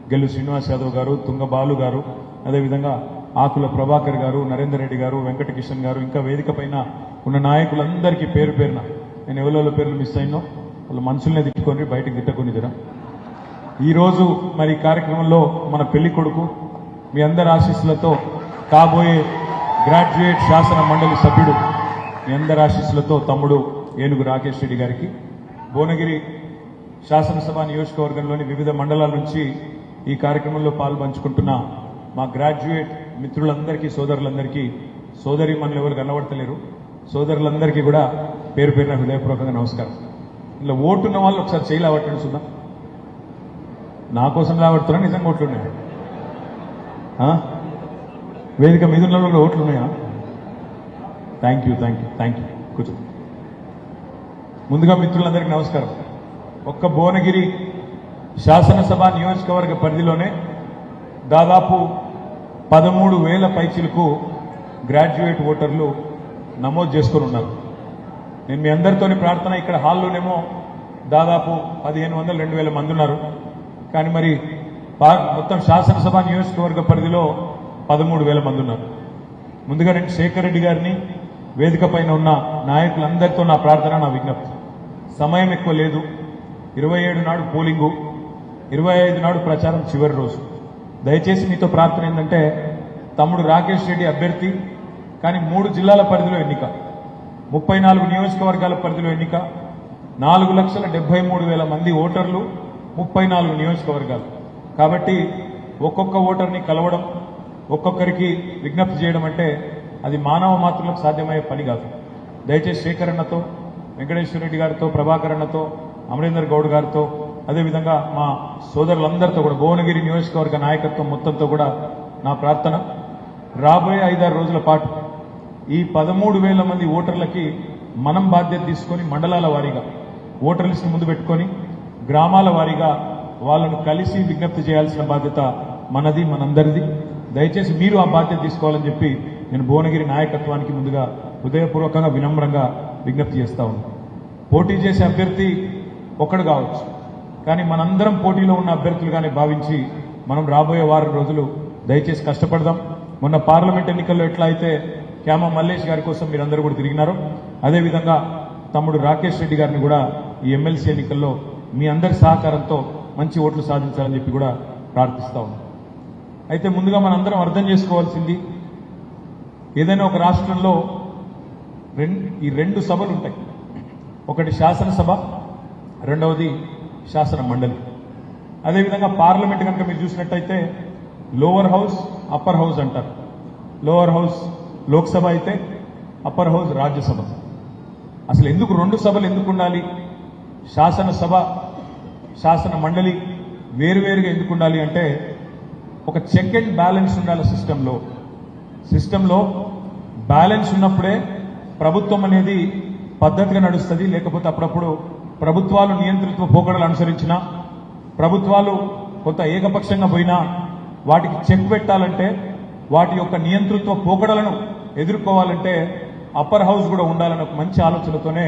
గెల్లు శ్రీనివాస్ యాదవ్ గారు, తుంగ బాలు గారు, అదేవిధంగా ఆకుల ప్రభాకర్ గారు, నరేందర్ రెడ్డి గారు, వెంకట కిషన్ గారు, ఇంకా వేదిక పైన ఉన్న నాయకులందరికీ పేరు పేరున నేను ఎవరెవరి పేర్లు మిస్ అయినో వాళ్ళ మనుషుల్నే తిట్టుకొని బయటకు తిట్టకొని జరా. ఈరోజు మరి కార్యక్రమంలో మన పెళ్లి కొడుకు మీ అందరి ఆశీస్సులతో కాబోయే గ్రాడ్యుయేట్ శాసన మండలి సభ్యుడు మీ అందరి ఆశీస్సులతో తమ్ముడు ఏనుగు రాకేష్ రెడ్డి గారికి, భువనగిరి శాసనసభ నియోజకవర్గంలోని వివిధ మండలాల నుంచి ఈ కార్యక్రమంలో పాల్పంచుకుంటున్న మా గ్రాడ్యుయేట్ మిత్రులందరికీ, సోదరులందరికీ, సోదరి మనలు ఎవరు కనబడతలేరు, సోదరులందరికీ కూడా పేరు పేరున హృదయపూర్వకంగా నమస్కారం. ఇలా ఓటున్న వాళ్ళు ఒకసారి చేయి లావట్టండి చూద్దాం. నా కోసం లావడుతున్నా, నిజంగా ఓట్లు ఉన్నాయా? వేదిక మీద ఉన్న వాళ్ళు ఓట్లు ఉన్నాయా? థ్యాంక్ యూ కూర్చో. ముందుగా మిత్రులందరికీ నమస్కారం. ఒక్క భువనగిరి శాసనసభ నియోజకవర్గ పరిధిలోనే దాదాపు 13,000 పైచిలకు గ్రాడ్యుయేట్ ఓటర్లు నమోదు చేసుకొని ఉన్నారు. నేను మీ అందరితోని ప్రార్థన, ఇక్కడ హాల్లోనేమో దాదాపు 1,500-2,000 మంది ఉన్నారు, కానీ మరి మొత్తం శాసనసభ నియోజకవర్గ పరిధిలో 13,000 మంది ఉన్నారు. ముందుగా నేను శేఖర్ రెడ్డి గారిని, వేదిక పైన ఉన్న నాయకులందరితో నా ప్రార్థన, నా విజ్ఞప్తి, సమయం ఎక్కువ లేదు. 27 నాడు పోలింగు, 25 నాడు ప్రచారం చివరి రోజు. దయచేసి మీతో ప్రార్థన ఏంటంటే, తమ్ముడు రాకేష్ రెడ్డి అభ్యర్థి, కానీ 3 జిల్లాల పరిధిలో ఎన్నిక, 34 నియోజకవర్గాల పరిధిలో ఎన్నిక, 4,73,000 మంది ఓటర్లు, 34 నియోజకవర్గాలు. కాబట్టి ఒక్కొక్క ఓటర్ని కలవడం, ఒక్కొక్కరికి విజ్ఞప్తి చేయడం అంటే అది మానవ మాతృలకు సాధ్యమయ్యే పని కాదు. దయచేసి శేఖర్ అన్నతో, వెంకటేశ్వర రెడ్డి గారితో, ప్రభాకర్ అన్నతో, అమరేందర్ గౌడ్ గారితో, అదేవిధంగా మా సోదరులందరితో కూడా, భువనగిరి నియోజకవర్గ నాయకత్వం మొత్తంతో కూడా నా ప్రార్థన, రాబోయే 5-6 రోజుల పాటు ఈ 13,000 మంది ఓటర్లకి మనం బాధ్యత తీసుకొని మండలాల వారీగా ఓటర్ లిస్టు ముందు పెట్టుకొని గ్రామాల వారీగా వాళ్ళను కలిసి విజ్ఞప్తి చేయాల్సిన బాధ్యత మనది, మనందరిది. దయచేసి మీరు ఆ బాధ్యత తీసుకోవాలని చెప్పి నేను భువనగిరి నాయకత్వానికి ముందుగా హృదయపూర్వకంగా వినమ్రంగా విజ్ఞప్తి చేస్తా ఉన్నాను. పోటీ చేసే అభ్యర్థి ఒక్కడు కావచ్చు, కానీ మనందరం పోటీలో ఉన్న అభ్యర్థులుగానే భావించి మనం రాబోయే వారం రోజులు దయచేసి కష్టపడదాం. మొన్న పార్లమెంట్ ఎన్నికల్లో ఎట్లా అయితే క్యామ మల్లేష్ గారి కోసం మీరందరూ కూడా తిరిగినారో, అదేవిధంగా తమ్ముడు రాకేష్ రెడ్డి గారిని కూడా ఈ ఎమ్మెల్సీ ఎన్నికల్లో మీ అందరి సహకారంతో మంచి ఓట్లు సాధించాలని చెప్పి కూడా ప్రార్థిస్తా ఉన్నాం. అయితే ముందుగా మనందరం అర్థం చేసుకోవాల్సింది, ఏదైనా ఒక రాష్ట్రంలో ఈ 2 సభలు ఉంటాయి. ఒకటి శాసనసభ, రెండవది శాసన మండలి. అదేవిధంగా పార్లమెంట్ కనుక మీరు చూసినట్టయితే లోవర్ హౌస్ అప్పర్ హౌస్ అంటారు. లోవర్ హౌస్ లోక్సభ అయితే అప్పర్ హౌస్ రాజ్యసభ. అసలు ఎందుకు రెండు సభలు ఎందుకు ఉండాలి? శాసనసభ శాసన మండలి వేరువేరుగా ఎందుకు ఉండాలి అంటే ఒక చెక్ అండ్ బ్యాలెన్స్ ఉండాలి సిస్టంలో బ్యాలెన్స్ ఉన్నప్పుడే ప్రభుత్వం అనేది పద్ధతిగా నడుస్తుంది. లేకపోతే అప్పుడప్పుడు ప్రభుత్వాలు నియంతృత్వ పోకడలు అనుసరించినా, ప్రభుత్వాలు కొంత ఏకపక్షంగా పోయినా వాటికి చెక్ పెట్టాలంటే, వాటి యొక్క నియంతృత్వ పోకడలను ఎదుర్కోవాలంటే అప్పర్ హౌస్ కూడా ఉండాలని ఒక మంచి ఆలోచనతోనే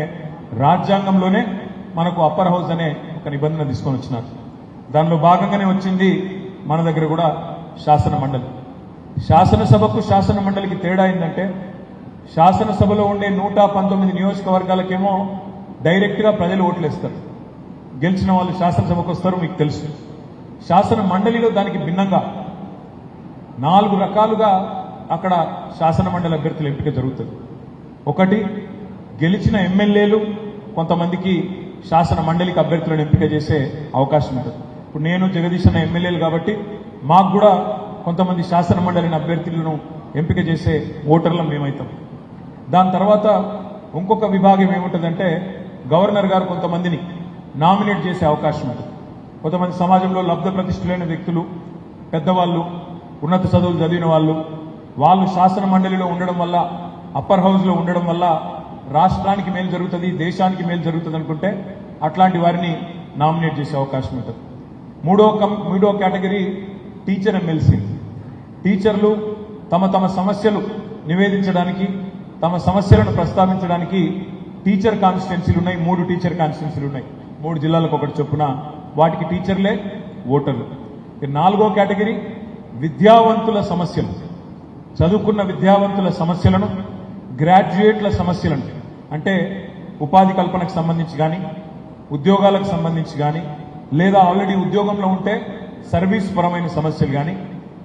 రాజ్యాంగంలోనే మనకు అప్పర్ హౌస్ అనే ఒక నిబంధన తీసుకొని వచ్చినారు. దానిలో భాగంగానే వచ్చింది మన దగ్గర కూడా శాసన మండలి. శాసనసభకు శాసన మండలికి తేడా ఏంటంటే శాసనసభలో ఉండే 119 నియోజకవర్గాలకేమో డైరెక్ట్గా ప్రజలు ఓట్లేస్తారు. గెలిచిన వాళ్ళు శాసనసభకు వస్తారు, మీకు తెలుసు. శాసన మండలిలో దానికి భిన్నంగా 4 రకాలుగా అక్కడ శాసన మండలి అభ్యర్థుల ఎంపిక జరుగుతుంది. ఒకటి, గెలిచిన ఎమ్మెల్యేలు కొంతమందికి శాసన మండలికి అభ్యర్థులను ఎంపిక చేసే అవకాశం ఉంటుంది. ఇప్పుడు నేను జగదీష్ అన్న ఎమ్మెల్యేలు కాబట్టి మాకు కూడా కొంతమంది శాసన మండలిని అభ్యర్థులను ఎంపిక చేసే ఓటర్లం మేమవుతాం. దాని తర్వాత ఇంకొక విభాగం ఏముంటుందంటే గవర్నర్ గారు కొంతమందిని నామినేట్ చేసే అవకాశం ఉంటుంది. కొంతమంది సమాజంలో లబ్ధ ప్రతిష్ఠులైన వ్యక్తులు, పెద్దవాళ్ళు, ఉన్నత చదువులు చదివిన వాళ్ళు శాసన మండలిలో ఉండడం వల్ల, అప్పర్ హౌస్లో ఉండడం వల్ల రాష్ట్రానికి మేలు జరుగుతుంది, దేశానికి మేలు జరుగుతుంది అనుకుంటే అట్లాంటి వారిని నామినేట్ చేసే అవకాశం ఉంటుంది. మూడో కేటగిరీ టీచర్ ఎమ్మెల్సీ. టీచర్లు తమ సమస్యలు నివేదించడానికి, తమ సమస్యలను ప్రస్తావించడానికి టీచర్ కాన్స్టిట్యున్సీలు ఉన్నాయి. 3 టీచర్ కాన్స్టిట్యున్సీలు ఉన్నాయి. 3 జిల్లాలకు ఒకటి చొప్పున. వాటికి టీచర్లే ఓటర్లు. 4వ కేటగిరీ విద్యావంతుల సమస్యలు. చదువుకున్న విద్యావంతుల సమస్యలను, గ్రాడ్యుయేట్ల సమస్యలను, అంటే ఉపాధి కల్పనకు సంబంధించి కానీ, ఉద్యోగాలకు సంబంధించి కానీ, లేదా ఆల్రెడీ ఉద్యోగంలో ఉంటే సర్వీస్ పరమైన సమస్యలు కానీ,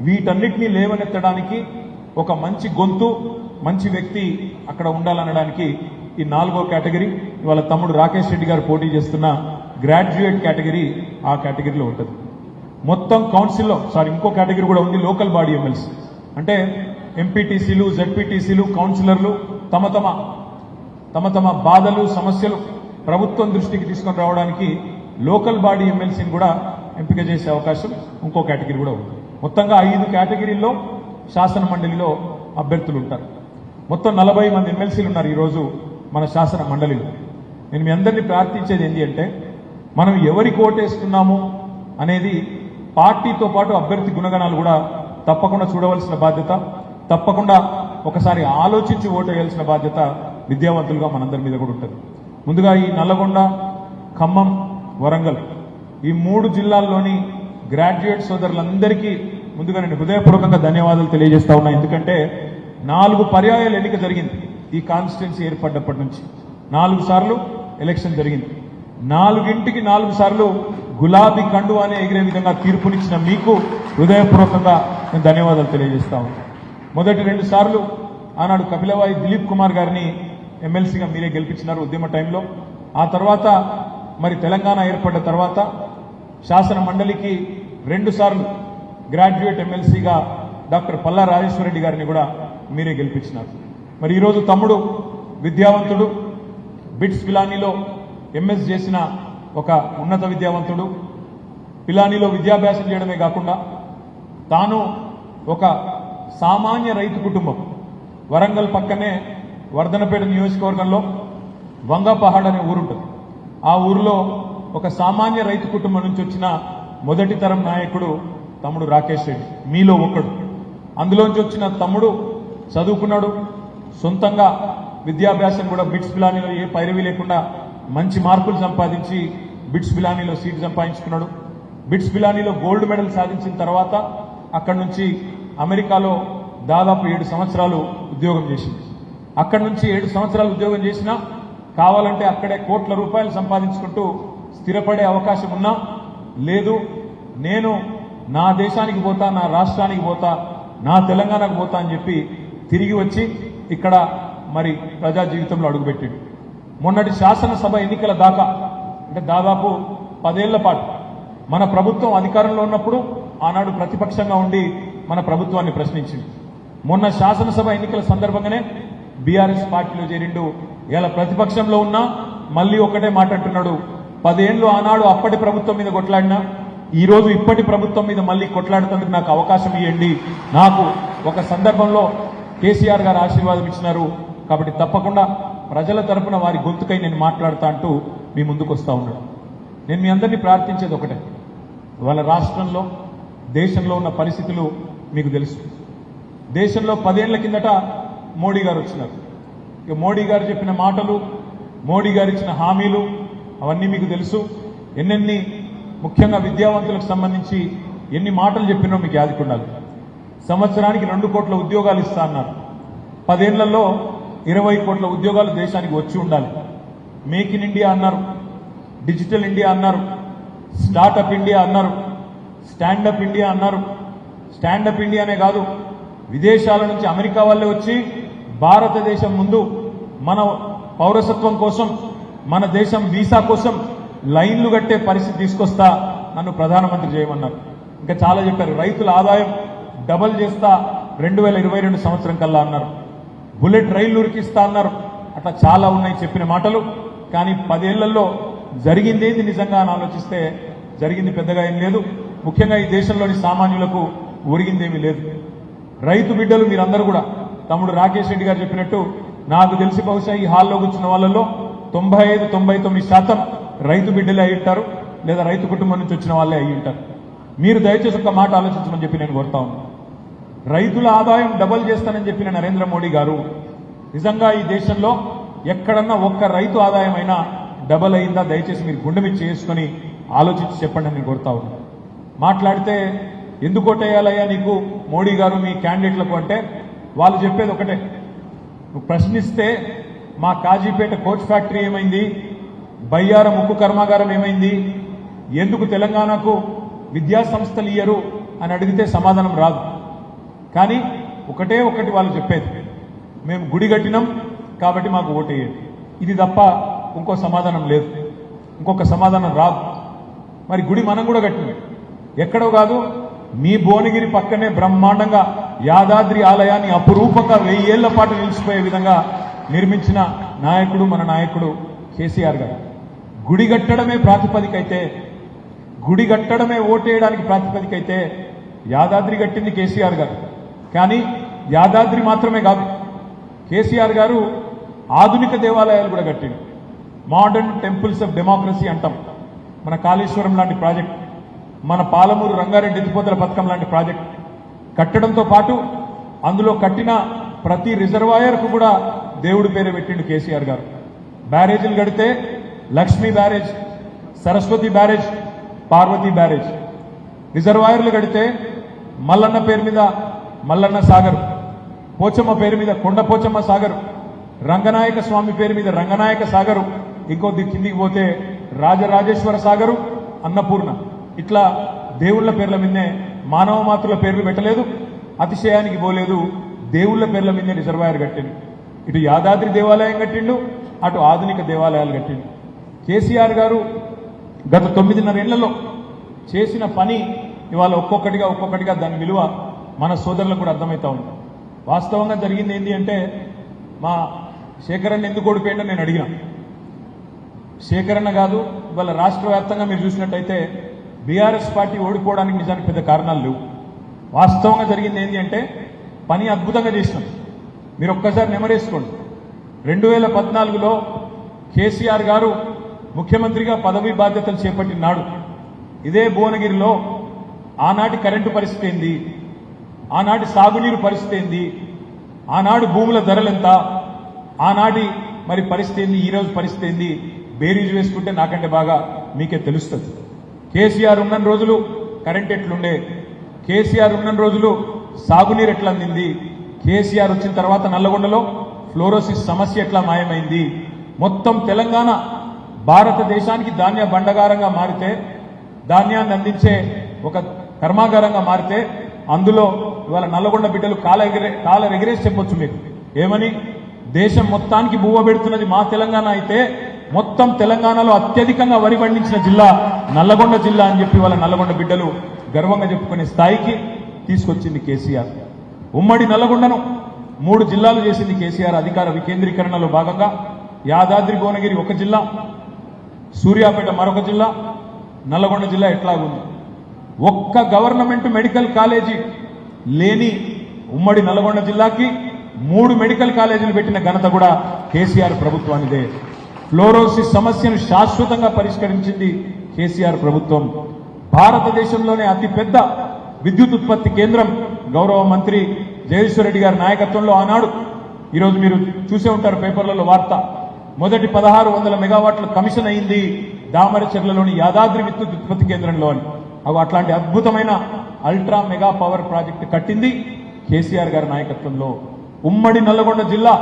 వీటన్నిటినీ లేవనెత్తడానికి ఒక మంచి గొంతు, మంచి వ్యక్తి అక్కడ ఉండాలనడానికి ఈ 4వ కేటగిరీ. ఇవాళ తమ్ముడు రాకేష్ రెడ్డి గారు పోటీ చేస్తున్న గ్రాడ్యుయేట్ కేటగిరీ ఆ కేటగిరీలో ఉంటుంది. మొత్తం కౌన్సిల్లో ఇంకో కేటగిరీ కూడా ఉంది, లోకల్ బాడీ ఎమ్మెల్సీ. అంటే ఎంపీటీసీలు, జెడ్పీటీసీలు, కౌన్సిలర్లు తమ తమ బాధలు, సమస్యలు ప్రభుత్వం దృష్టికి తీసుకొని రావడానికి లోకల్ బాడీ ఎమ్మెల్సీని కూడా ఎంపిక చేసే అవకాశం ఇంకో కేటగిరీ కూడా ఉంది. మొత్తంగా 5 కేటగిరీల్లో శాసన మండలిలో అభ్యర్థులు ఉంటారు. మొత్తం 40 మంది ఎమ్మెల్సీలు ఉన్నారు ఈరోజు మన శాసన మండలిలో. నేను మీ అందరినీ ప్రార్థించేది ఏంటి అంటే, మనం ఎవరికి ఓటేస్తున్నాము అనేది పార్టీతో పాటు అభ్యర్థి గుణగణాలు కూడా తప్పకుండా చూడవలసిన బాధ్యత, తప్పకుండా ఒకసారి ఆలోచించి ఓటు వేయాల్సిన బాధ్యత విద్యావంతులుగా మనందరి మీద కూడా ఉంటుంది. ముందుగా ఈ నల్లగొండ, ఖమ్మం, వరంగల్ ఈ 3 జిల్లాల్లోని గ్రాడ్యుయేట్ సోదరులందరికీ ముందుగా నేను హృదయపూర్వకంగా ధన్యవాదాలు తెలియజేస్తా ఉన్నా. ఎందుకంటే 4 పర్యాయాలు ఎన్నిక జరిగింది ఈ కాన్స్టిట్యున్సీ ఏర్పడ్డప్పటి నుంచి. 4 సార్లు ఎలక్షన్ జరిగింది. 4ంటికి 4 సార్లు గులాబీ కండు అనే ఎగిరే విధంగా తీర్పునిచ్చిన మీకు హృదయపూర్వకంగా నేను ధన్యవాదాలు తెలియజేస్తా ఉన్నాను. మొదటి 2 సార్లు ఆనాడు కపిలవాయి దిలీప్ కుమార్ గారిని ఎమ్మెల్సీగా మీరే గెలిపించినారు ఉద్యమ టైంలో. ఆ తర్వాత మరి తెలంగాణ ఏర్పడ్డ తర్వాత శాసన మండలికి 2 సార్లు గ్రాడ్యుయేట్ ఎమ్మెల్సీగా డాక్టర్ పల్లా రాజేశ్వరరెడ్డి గారిని కూడా మీరే గెలిపించినారు. మరి ఈరోజు తమ్ముడు విద్యావంతుడు, బిట్స్ పిలానీలో ఎంఎస్ చేసిన ఒక ఉన్నత విద్యావంతుడు, పిలానీలో విద్యాభ్యాసం చేయడమే కాకుండా తాను ఒక సామాన్య రైతు కుటుంబం, వరంగల్ పక్కనే వర్ధనపేట నియోజకవర్గంలో వంగపహాడ్ అనే ఊరుంటుంది. ఆ ఊరిలో ఒక సామాన్య రైతు కుటుంబం నుంచి వచ్చిన మొదటి తరం నాయకుడు తమ్ముడు రాకేష్ రెడ్డి, మీలో ఒకడు. అందులోంచి వచ్చిన తమ్ముడు చదువుకున్నాడు, సొంతంగా విద్యాభ్యాసం కూడా బిట్స్ పిలానీలో ఏ పైరవి లేకుండా మంచి మార్కులు సంపాదించి బిట్స్ పిలానీలో సీట్ సంపాదించుకున్నాడు. బిట్స్ పిలానీలో గోల్డ్ మెడల్ సాధించిన తర్వాత అక్కడి నుంచి అమెరికాలో దాదాపు 7 సంవత్సరాలు ఉద్యోగం చేసింది. అక్కడి నుంచి 7 సంవత్సరాలు ఉద్యోగం చేసినా కావాలంటే అక్కడే కోట్ల రూపాయలు సంపాదించుకుంటూ స్థిరపడే అవకాశం ఉన్నా లేదు, నేను నా దేశానికి పోతా, నా రాష్ట్రానికి పోతా, నా తెలంగాణకు పోతా అని చెప్పి తిరిగి వచ్చి ఇక్కడ మరి ప్రజా జీవితంలో అడుగుపెట్టిండు. మొన్నటి శాసనసభ ఎన్నికల దాకా అంటే దాదాపు 10 ఏళ్ల పాటు మన ప్రభుత్వం అధికారంలో ఉన్నప్పుడు ఆనాడు ప్రతిపక్షంగా ఉండి మన ప్రభుత్వాన్ని ప్రశ్నించింది. మొన్న శాసనసభ ఎన్నికల సందర్భంగానే బీఆర్ఎస్ పార్టీలో చేరిండు. ఇలా ప్రతిపక్షంలో ఉన్నా మళ్ళీ ఒకటే మాట అంటున్నాడు, 10 ఏళ్లు ఆనాడు అప్పటి ప్రభుత్వం మీద కొట్లాడినా ఈ రోజు ఇప్పటి ప్రభుత్వం మీద మళ్ళీ కొట్లాడుతందుకు నాకు అవకాశం ఇవ్వండి. నాకు ఒక సందర్భంలో కేసీఆర్ గారు ఆశీర్వాదం ఇచ్చినారు కాబట్టి తప్పకుండా ప్రజల తరపున వారి గొంతుకై నేను మాట్లాడుతా అంటూ మీ ముందుకు వస్తా ఉన్నాడు. నేను మీ అందరినీ ప్రార్థించేది ఒకటే, వాళ్ళ రాష్ట్రంలో దేశంలో ఉన్న పరిస్థితులు మీకు తెలుసు. దేశంలో 10 ఏళ్ల కిందట మోడీ గారు వచ్చినారు. ఇక మోడీ గారు చెప్పిన మాటలు, మోడీ గారు ఇచ్చిన హామీలు అవన్నీ మీకు తెలుసు. ఎన్నెన్ని ముఖ్యంగా విద్యావంతులకు సంబంధించి ఎన్ని మాటలు చెప్పినో మీకు యాదికుండాలి. సంవత్సరానికి 2 కోట్ల ఉద్యోగాలు ఇస్తా అన్నారు. 10 ఏళ్లలో 20 కోట్ల ఉద్యోగాలు దేశానికి వచ్చి ఉండాలి. మేక్ ఇన్ ఇండియా అన్నారు, డిజిటల్ ఇండియా అన్నారు, స్టార్టప్ ఇండియా అన్నారు, స్టాండప్ ఇండియా అన్నారు. స్టాండప్ ఇండియానే కాదు, విదేశాల నుంచి అమెరికా వాళ్ళే వచ్చి భారతదేశం ముందు మన పౌరసత్వం కోసం, మన దేశం వీసా కోసం లైన్లు కట్టే పరిస్థితి తీసుకొస్తా, నన్ను ప్రధానమంత్రి చేయమన్నారు. ఇంకా చాలా చెప్పారు. రైతుల ఆదాయం డబల్ చేస్తా 2022 సంవత్సరం కల్లా అన్నారు. బుల్లెట్ రైళ్లు ఉరికిస్తా అన్నారు. అట్లా చాలా ఉన్నాయి చెప్పిన మాటలు. కానీ 10 ఏళ్లలో జరిగిందేంది నిజంగా అని ఆలోచిస్తే జరిగింది పెద్దగా ఏం లేదు. ముఖ్యంగా ఈ దేశంలోని సామాన్యులకు ఒరిగిందేమీ లేదు. రైతు బిడ్డలు మీరందరూ కూడా తమ్ముడు రాకేష్ రెడ్డి గారు చెప్పినట్టు నాకు తెలిసి బహుశా ఈ హాల్లో కూర్చున్న వాళ్ళలో 95-99% రైతు బిడ్డలే అయి ఉంటారు, లేదా రైతు కుటుంబం నుంచి వచ్చిన వాళ్ళే అయి ఉంటారు. మీరు దయచేసి ఒక మాట ఆలోచించమని చెప్పి నేను కోరుతా ఉన్నాను. రైతుల ఆదాయం డబల్ చేస్తానని చెప్పిన నరేంద్ర మోడీ గారు నిజంగా ఈ దేశంలో ఎక్కడన్నా ఒక్క రైతు ఆదాయం అయినా డబల్ అయిందా? దయచేసి మీరు గుండె మీద చేసుకుని ఆలోచించి చెప్పండి అని నేను కోరుతా ఉన్నాను. మాట్లాడితే ఎందుకు ఓటేయాలయ్యా నీకు మోడీ గారు మీ క్యాండిడేట్లకు అంటే వాళ్ళు చెప్పేది ఒకటే, నువ్వు ప్రశ్నిస్తే మా కాజీపేట కోచ్ ఫ్యాక్టరీ ఏమైంది, బయ్యారం ఉక్కు కర్మాగారం ఏమైంది, ఎందుకు తెలంగాణకు విద్యా సంస్థలు ఇయ్యరు అని అడిగితే సమాధానం రాదు. కానీ ఒకటే ఒకటి వాళ్ళు చెప్పేది, మేము గుడి కట్టినాం కాబట్టి మాకు ఓటేయండి. ఇది తప్ప ఇంకో సమాధానం లేదు, ఇంకొక సమాధానం రాదు. మరి గుడి మనం కూడా కట్టినాం, ఎక్కడో కాదు మీ భువనగిరి పక్కనే బ్రహ్మాండంగా యాదాద్రి ఆలయాన్ని అపురూపంగా 1000 ఏళ్ల పాటు నిలిచిపోయే విధంగా నిర్మించిన నాయకుడు మన నాయకుడు కేసీఆర్ గారు. గుడి కట్టడమే ప్రాతిపదికైతే, గుడి కట్టడమే ఓటేయడానికి ప్రాతిపదికైతే యాదాద్రి కట్టింది కేసీఆర్ గారు. కానీ యాదాద్రి మాత్రమే కాదు, కేసీఆర్ గారు ఆధునిక దేవాలయాలు కూడా కట్టింది. మోడర్న్ టెంపుల్స్ ఆఫ్ డెమోక్రసీ అంటాం. మన కాళేశ్వరం లాంటి ప్రాజెక్ట్, మన పాలమూరు రంగారెడ్డి ఎత్తిపోతల పథకం లాంటి ప్రాజెక్ట్ కట్టడంతో పాటు అందులో కట్టిన ప్రతి రిజర్వాయర్కు కూడా దేవుడి పేరు పెట్టిండు కేసీఆర్ గారు. బ్యారేజీలు కడితే Lakshmi barrage, Saraswati barrage, Parvati barrage. రిజర్వాయర్లు కడితే మల్లన్న పేరు మీద మల్లన్న సాగర్, పోచమ్మ పేరు మీద కొండ పోచమ్మ సాగర్, రంగనాయక స్వామి పేరు మీద రంగనాయక సాగరు, ఇంకో కిందికి పోతే రాజరాజేశ్వర సాగరు, అన్నపూర్ణ. ఇట్లా దేవుళ్ల పేర్ల మీదనే, మానవ మాతృల పేర్లు పెట్టలేదు, అతిశయానికి పోలేదు, దేవుళ్ల పేర్ల మీదనే రిజర్వాయర్ కట్టిండు. ఇటు యాదాద్రి దేవాలయం కట్టిండు, అటు ఆధునిక దేవాలయాలు కట్టిండు. కేసీఆర్ గారు గత 9.5 ఏళ్లలో చేసిన పని ఇవాళ ఒక్కొక్కటిగా దాని విలువ మన సోదరులకు కూడా అర్థమవుతా ఉంది. వాస్తవంగా జరిగింది ఏంటి అంటే, మా శేఖరన్న ఎందుకు ఓడిపోయిండో నేను అడిగినా. శేఖరన్న కాదు, ఇవాళ రాష్ట్ర వ్యాప్తంగా మీరు చూసినట్టయితే బీఆర్ఎస్ పార్టీ ఓడిపోవడానికి నిజానికి పెద్ద కారణాలు లేవు. వాస్తవంగా జరిగింది ఏంటి అంటే, పని అద్భుతంగా చేసినాం. మీరు ఒక్కసారి నెమరేసుకోండి. 2014లో కేసీఆర్ గారు ముఖ్యమంత్రిగా పదవీ బాధ్యతలు చేపట్టిన నాడు ఇదే భువనగిరిలో ఆనాటి కరెంటు పరిస్థితి ఏంది, ఆనాటి సాగునీరు పరిస్థితి ఏంది, ఆనాడు భూముల ధరలెంత, ఆనాటి మరి పరిస్థితి ఏంది, ఈరోజు పరిస్థితి ఏంది, బేరీజు వేసుకుంటే నాకంటే బాగా మీకే తెలుస్తుంది. కేసీఆర్ ఉన్న రోజులు కరెంట్ ఎట్లుండే, కేసీఆర్ ఉన్న రోజులు సాగునీరు ఎట్లా అందింది, కేసీఆర్ వచ్చిన తర్వాత నల్లగొండలో ఫ్లోరోసిస్ సమస్య ఎట్లా మాయమైంది, మొత్తం తెలంగాణ భారతదేశానికి ధాన్య బండగారంగా మారితే, ధాన్యాన్ని అందించే ఒక కర్మాగారంగా మారితే, అందులో ఇవాళ నల్లగొండ బిడ్డలు కాలరెగిరేసి చెప్పొచ్చు మీకు. ఏమని, దేశం మొత్తానికి బువ్వ పెడుతున్నది మా తెలంగాణ అయితే మొత్తం తెలంగాణలో అత్యధికంగా వరి పండించిన జిల్లా నల్లగొండ జిల్లా అని చెప్పి వాళ్ళ నల్లగొండ బిడ్డలు గర్వంగా చెప్పుకునే స్థాయికి తీసుకొచ్చింది కేసీఆర్. ఉమ్మడి నల్లగొండను 3 జిల్లాలు చేసింది కేసీఆర్. అధికార వికేంద్రీకరణలో భాగంగా యాదాద్రి భువనగిరి ఒక జిల్లా, సూర్యాపేట మరొక జిల్లా, నల్లగొండ జిల్లా ఎట్లాగుంది. ఒక్క గవర్నమెంట్ మెడికల్ కాలేజీ లేని ఉమ్మడి నల్లగొండ జిల్లాకి 3 మెడికల్ కాలేజీలు పెట్టిన ఘనత కూడా కేసీఆర్ ప్రభుత్వానిదే. ఫ్లోరోసిస్ సమస్యను శాశ్వతంగా పరిష్కరించింది కేసీఆర్ ప్రభుత్వం. భారతదేశంలోనే అతిపెద్ద విద్యుత్ ఉత్పత్తి కేంద్రం గౌరవ మంత్రి జగదీశ్వర్ రెడ్డి గారి నాయకత్వంలో ఆనాడు, ఈరోజు మీరు చూసే ఉంటారు పేపర్లలో వార్త, మొదటి 1600 మెగావాట్ల కమిషన్ అయింది దామరచెర్లలోని యాదాద్రి విద్యుత్ ఉత్పత్తి కేంద్రంలో అని. అట్లాంటి అద్భుతమైన అల్ట్రా మెగా పవర్ ప్రాజెక్టు కట్టింది కేసీఆర్ గారి నాయకత్వంలో. ఉమ్మడి నల్లగొండ జిల్లా